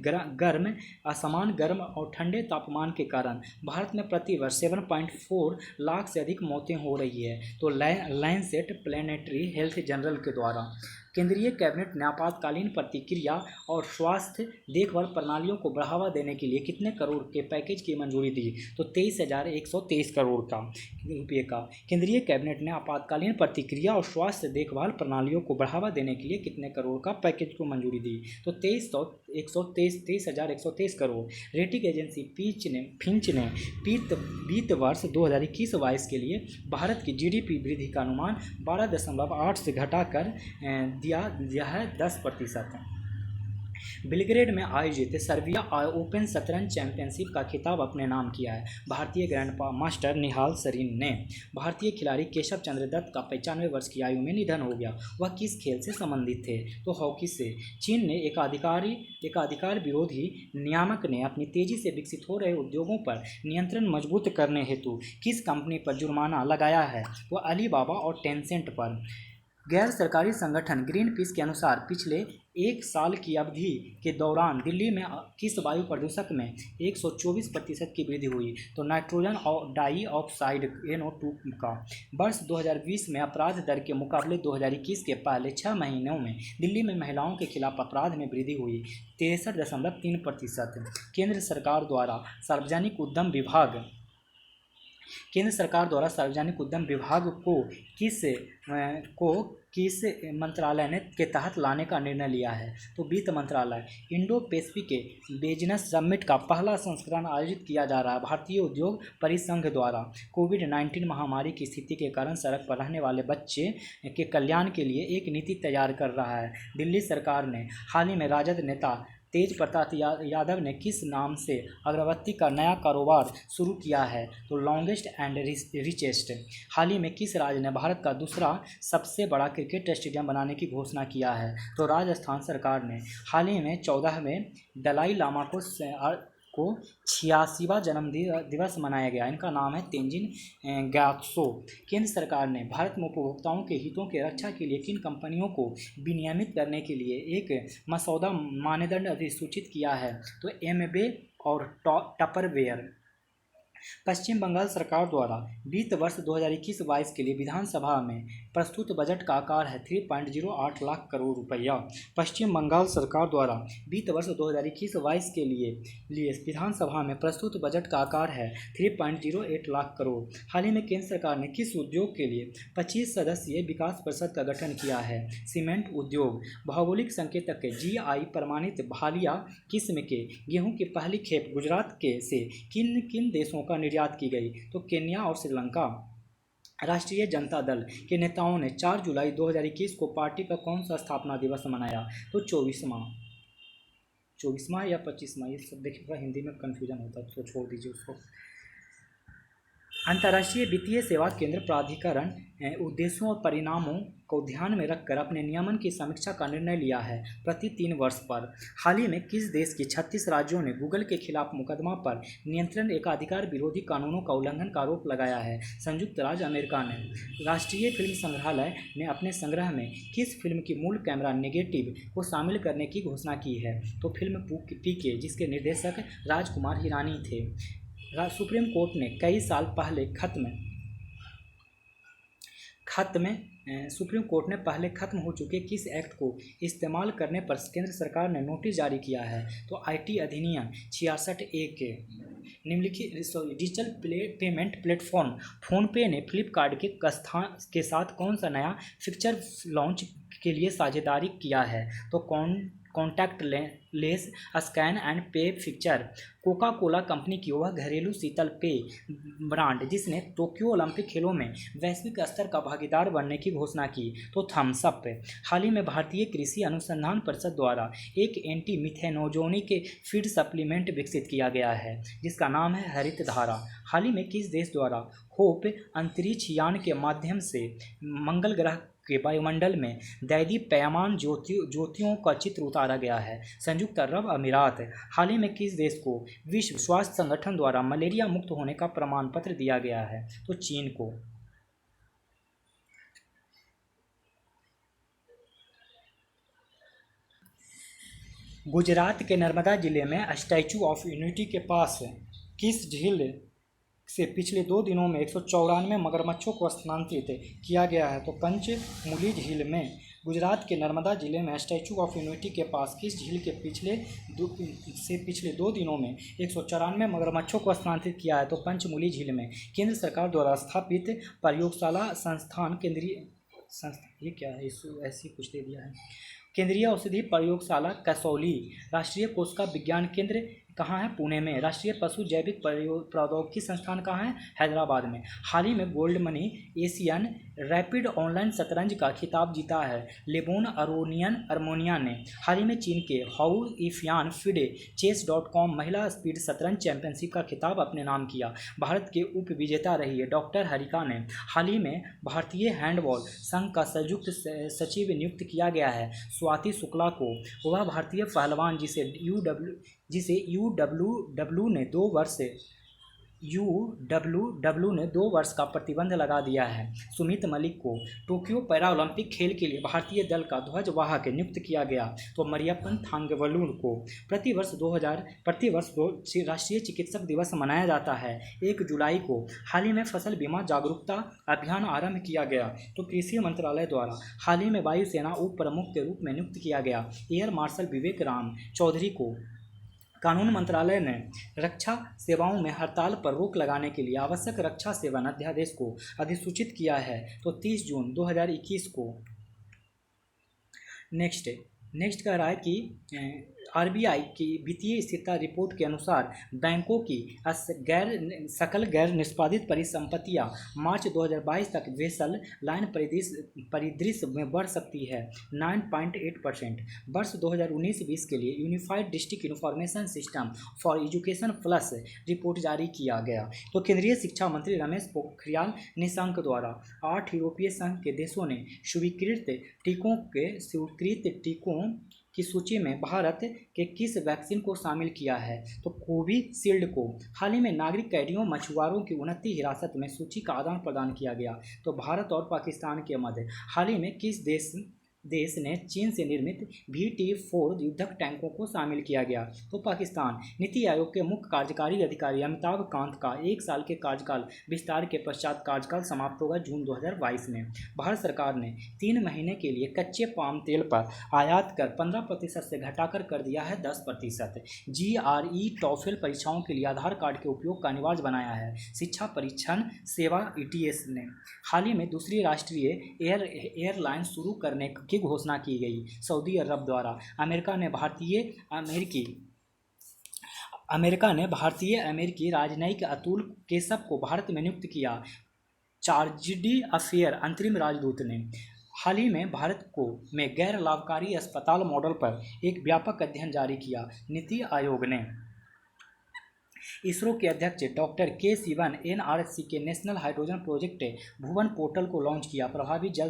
गर्म और ठंडे तापमान के कारण भारत में प्रतिवर्ष 7.4 लाख से अधिक मौतें हो रही है? तो लैंसेट प्लेनेटरी हेल्थ जर्नल के द्वारा। केंद्रीय कैबिनेट ने आपातकालीन प्रतिक्रिया और स्वास्थ्य देखभाल प्रणालियों को बढ़ावा देने के लिए कितने करोड़ के पैकेज की मंजूरी दी? तो 23,123 करोड़ रुपये का। केंद्रीय कैबिनेट ने आपातकालीन प्रतिक्रिया और स्वास्थ्य देखभाल प्रणालियों को बढ़ावा देने के लिए कितने करोड़ का पैकेज को मंजूरी दी? तो 23,123 करोड़। रेटिंग एजेंसी फिंच ने वित्त वर्ष 2021-22 के लिए भारत की जीडीपी वृद्धि का अनुमान 12.8 से घटाकर दिया है 10%। बेलग्रेड में आयोजित सर्बिया ओपन शतरंज चैंपियनशिप का खिताब अपने नाम किया है भारतीय ग्रैंड मास्टर निहाल सरीन ने। भारतीय खिलाड़ी केशव चंद्र दत्त का 95 वर्ष की आयु में निधन हो गया। वह किस खेल से संबंधित थे? तो हॉकी से। चीन ने एकाधिकार विरोधी नियामक ने अपनी तेजी से विकसित हो रहे उद्योगों पर नियंत्रण मजबूत करने हेतु किस कंपनी पर जुर्माना लगाया है? वो अलीबाबा और टेंसेंट पर। गैर सरकारी संगठन ग्रीन पीस के अनुसार पिछले 1 साल की अवधि के दौरान दिल्ली में किस वायु प्रदूषक में 124% की वृद्धि हुई? तो नाइट्रोजन डाइऑक्साइड NO2 का। वर्ष 2020 में अपराध दर के मुकाबले 2021 के पहले 6 महीनों में दिल्ली में महिलाओं के खिलाफ अपराध में वृद्धि हुई 63.3%। केंद्र सरकार द्वारा सार्वजनिक उद्यम विभाग को किस मंत्रालय के तहत लाने का निर्णय लिया है? तो वित्त मंत्रालय। इंडो पैसिफिक बिजनेस समिट का पहला संस्करण आयोजित किया जा रहा है भारतीय उद्योग परिसंघ द्वारा। कोविड-19 महामारी की स्थिति के कारण सड़क पर रहने वाले बच्चे के कल्याण के लिए एक नीति तैयार कर रहा है दिल्ली सरकार ने। हाल ही में राजद नेता तेज प्रताप यादव ने किस नाम से अगरबत्ती का नया कारोबार शुरू किया है? तो लॉन्गेस्ट एंड रिचेस्ट। हाल ही में किस राज्य ने भारत का दूसरा सबसे बड़ा क्रिकेट स्टेडियम बनाने की घोषणा किया है? तो राजस्थान सरकार ने। हाल ही में 14वें दलाई लामा को 86वां जन्म दिवस मनाया गया। इनका नाम है तेंजिन ग्यात्सो। केंद्र सरकार ने भारत में उपभोक्ताओं के हितों के रक्षा के लिए किन कंपनियों को विनियमित करने के लिए एक मसौदा मानदंड अधिसूचित किया है? तो एमवे और टपरवेयर। पश्चिम बंगाल सरकार द्वारा वित्त वर्ष 2021-22 के लिए विधानसभा में प्रस्तुत बजट का आकार है 3.08 लाख करोड़ रुपया। पश्चिम बंगाल सरकार द्वारा वित्त वर्ष 2021-22 के लिए विधानसभा में प्रस्तुत बजट का आकार है 3.08 लाख करोड़। हाल ही में केंद्र सरकार ने किस उद्योग के लिए 25 सदस्यीय विकास परिषद का गठन किया है? सीमेंट उद्योग। भौगोलिक संकेतक GI प्रमाणित भालिया किस्म के गेहूं की पहली खेप गुजरात से किन किन देशों का निर्यात की गई? तो केन्या और श्रीलंका। राष्ट्रीय जनता दल के नेताओं ने 4 जुलाई 2021 को पार्टी का कौन सा स्थापना दिवस मनाया? तो 24वां या 25वां, ये सब देखिए थोड़ा हिंदी में कन्फ्यूजन होता है तो छोड़ दीजिए उसको। अंतर्राष्ट्रीय वित्तीय सेवा केंद्र प्राधिकरण उद्देश्यों और परिणामों को ध्यान में रखकर अपने नियमन की समीक्षा का निर्णय लिया है प्रति 3 वर्ष पर। हाल ही में किस देश के 36 राज्यों ने गूगल के खिलाफ मुकदमा पर नियंत्रण एकाधिकार विरोधी कानूनों का उल्लंघन का आरोप लगाया है? संयुक्त राज्य अमेरिका ने। राष्ट्रीय फिल्म संग्रहालय ने अपने संग्रह में किस फिल्म की मूल कैमरा नेगेटिव को शामिल करने की घोषणा की है? तो फिल्म पीके, जिसके निर्देशक राजकुमार हिरानी थे। सुप्रीम कोर्ट ने कई साल पहले सुप्रीम कोर्ट ने पहले खत्म हो चुके किस एक्ट को इस्तेमाल करने पर केंद्र सरकार ने नोटिस जारी किया है? तो आईटी अधिनियम 66A के। निम्नलिखित डिजिटल पेमेंट प्लेटफॉर्म फोनपे ने फ्लिपकार्ट के साथ कौन सा नया फीचर लॉन्च के लिए साझेदारी किया है? तो contact less scan and pay feature. Coca Cola company की वह घरेलू शीतल पेय ब्रांड जिसने टोक्यो ओलंपिक खेलों में वैश्विक स्तर का भागीदार बनने की घोषणा की, तो थम्स अप। हाल ही में भारतीय कृषि अनुसंधान परिषद द्वारा एक एंटी मिथेनोजोनिक फीड सप्लीमेंट विकसित किया गया है जिसका नाम है हरित धारा। हाल ही में किस देश द्वारा होप अंतरिक्ष यान के माध्यम से मंगल ग्रह के वायुमंडल में दैदीप्यमान ज्योतियों का चित्र उतारा गया है? संयुक्त अरब अमीरात। हाल ही में किस देश को विश्व स्वास्थ्य संगठन द्वारा मलेरिया मुक्त होने का प्रमाण पत्र दिया गया है? तो चीन को। गुजरात के नर्मदा जिले में स्टैचू ऑफ यूनिटी के पास किस झील से पिछले 2 दिनों में 194 मगरमच्छों को स्थानांतरित किया गया है? तो पंचमुली झील में। गुजरात के नर्मदा जिले में स्टैचू ऑफ यूनिटी के पास किस झील के पिछले 2 दिनों में 194 मगरमच्छों को स्थानांतरित किया है? तो पंचमुली झील में। केंद्र सरकार द्वारा स्थापित प्रयोगशाला संस्थान ये क्या है, ऐसी कुछ दे दिया है। केंद्रीय औषधि प्रयोगशाला कसौली। राष्ट्रीय कोशिका विज्ञान केंद्र कहाँ है? पुणे में। राष्ट्रीय पशु जैविक प्रौद्योगिकी संस्थान कहाँ है? हैदराबाद में। हाल ही में gold money Asian rapid online शतरंज का खिताब जीता है लेबोन अरमोनिया ने। हाल ही में चीन के हाउ इफियान फिडे chess.com महिला स्पीड शतरंज चैंपियनशिप का खिताब अपने नाम किया। भारत के उप विजेता रही है डॉक्टर हरिका ने। हाल ही में भारतीय हैंडबॉल संघ का संयुक्त सचिव नियुक्त किया गया है स्वाति शुक्ला को। वह भारतीय पहलवान जिसे यूडब्ल्यूडब्ल्यू ने 2 वर्ष का प्रतिबंध लगा दिया है। सुमित मलिक को टोक्यो पैरा ओलंपिक खेल के लिए भारतीय दल का ध्वजवाहक नियुक्त किया गया। तो मरियप्पन थांगवलूर को प्रतिवर्ष राष्ट्रीय चिकित्सक दिवस मनाया जाता है 1 जुलाई को। हाल ही में फसल बीमा जागरूकता अभियान आरंभ किया गया। तो कृषि मंत्रालय द्वारा हाल ही में वायुसेना उप प्रमुख के रूप में नियुक्त किया गया एयर मार्शल विवेक राम चौधरी को। कानून मंत्रालय ने रक्षा सेवाओं में हड़ताल पर रोक लगाने के लिए आवश्यक रक्षा सेवा अध्यादेश को अधिसूचित किया है तो 30 जून 2021 को। नेक्स्ट कह रहा है कि आरबीआई की वित्तीय स्थिरता रिपोर्ट के अनुसार बैंकों की सकल गैर निष्पादित परिसंपत्तियां मार्च 2022 तक बेसल लाइन परिदृश्य में बढ़ सकती है 9.8%। वर्ष 2019-20 के लिए unified district information system for education plus report जारी किया गया। तो केंद्रीय शिक्षा मंत्री रमेश पोखरियाल निशंक द्वारा 8 यूरोपीय संघ के देशों ने स्वीकृत टीकों की सूची में भारत के किस वैक्सीन को शामिल किया है? तो कोविशील्ड को। हाल ही में नागरिक कैदियों मछुआरों की 29 हिरासत में सूची का आदान प्रदान किया गया। तो भारत और पाकिस्तान के मध्य हाल ही में किस देश ने चीन से निर्मित VT-4 युद्धक टैंकों को शामिल किया गया? तो पाकिस्तान। नीति आयोग के मुख्य कार्यकारी अधिकारी अमिताभ कांत का 1 साल के कार्यकाल विस्तार के पश्चात कार्यकाल समाप्त होगा जून 2022 में। भारत सरकार ने 3 महीने के लिए कच्चे पाम तेल पर आयात कर 15% से घटाकर कर दिया है 10%। GRE टॉफेल परीक्षाओं के लिए आधार कार्ड के उपयोग का अनिवार्य बनाया है शिक्षा परीक्षण सेवा ETS ने। हाल ही में दूसरी राष्ट्रीय एयरलाइन शुरू करने की घोषणा की गई सऊदी अरब द्वारा। अमेरिका ने भारतीय अमेरिकी राजनयिक अतुल केशव को भारत में नियुक्त किया चार्जिडी अफेयर अंतरिम राजदूत ने हाल ही में भारत को में गैर लाभकारी अस्पताल मॉडल पर एक व्यापक अध्ययन जारी किया। नीति आयोग ने इसरो के अध्यक्ष डॉक्टर के सिवन एनआरसी के नेशनल हाइड्रोजन प्रोजेक्ट भुवन पोर्टल को लॉन्च किया। प्रभावी जल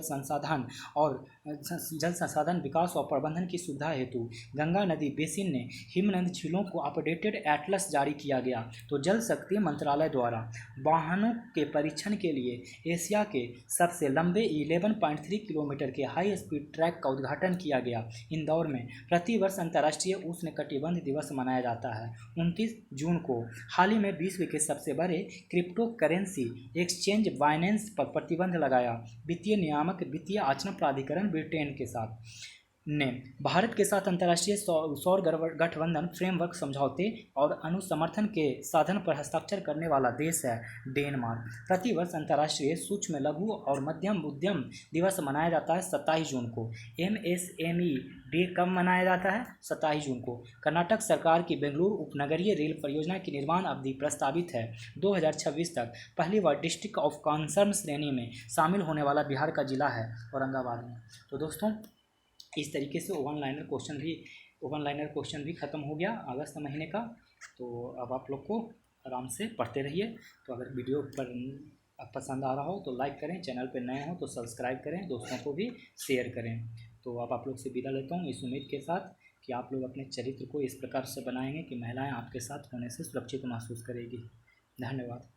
संसाधन विकास और प्रबंधन की सुविधा हेतु गंगा नदी बेसिन ने हिमनद झीलों को अपडेटेड एटलस जारी किया गया। तो जल शक्ति मंत्रालय द्वारा वाहनों के परीक्षण के लिए एशिया के सबसे लंबे 11.3 किलोमीटर के हाई स्पीड ट्रैक का उद्घाटन किया गया। इंदौर में प्रतिवर्ष अंतर्राष्ट्रीय उष्णकटिबंध दिवस मनाया जाता है। 29 जून को हाल ही में विश्व के सबसे बड़े क्रिप्टो करेंसी एक्सचेंज बाइनेंस पर प्रतिबंध लगाया। वित्तीय नियामक वित्तीय आचरण प्राधिकरण ब्रिटेन के साथ ने भारत के साथ अंतर्राष्ट्रीय सौर गठबंधन फ्रेमवर्क समझौते और अनुसमर्थन के साधन पर हस्ताक्षर करने वाला देश है डेनमार्क। प्रतिवर्ष अंतर्राष्ट्रीय सूक्ष्म लघु और मध्यम उद्यम दिवस मनाया जाता है 27 जून को। MSME डे कब मनाया जाता है? 27 जून को। कर्नाटक सरकार की बेंगलुरु उपनगरीय रेल परियोजना की निर्माण अवधि प्रस्तावित है 2026 तक। पहली बार डिस्ट्रिक्ट ऑफ कंसर्न श्रेणी में शामिल होने वाला बिहार का जिला है औरंगाबाद में। तो दोस्तों इस तरीके से ओवन लाइनर क्वेश्चन भी ख़त्म हो गया अगस्त महीने का। तो अब आप लोग को आराम से पढ़ते रहिए। तो अगर वीडियो पर पसंद आ रहा हो तो लाइक करें, चैनल पर नए हो तो सब्सक्राइब करें, दोस्तों को भी शेयर करें। तो अब आप लोग से विदा लेता हूँ इस उम्मीद के साथ कि आप लोग अपने चरित्र को इस प्रकार से बनाएंगे कि महिलाएं आपके साथ होने से सुरक्षित महसूस करेगी। धन्यवाद।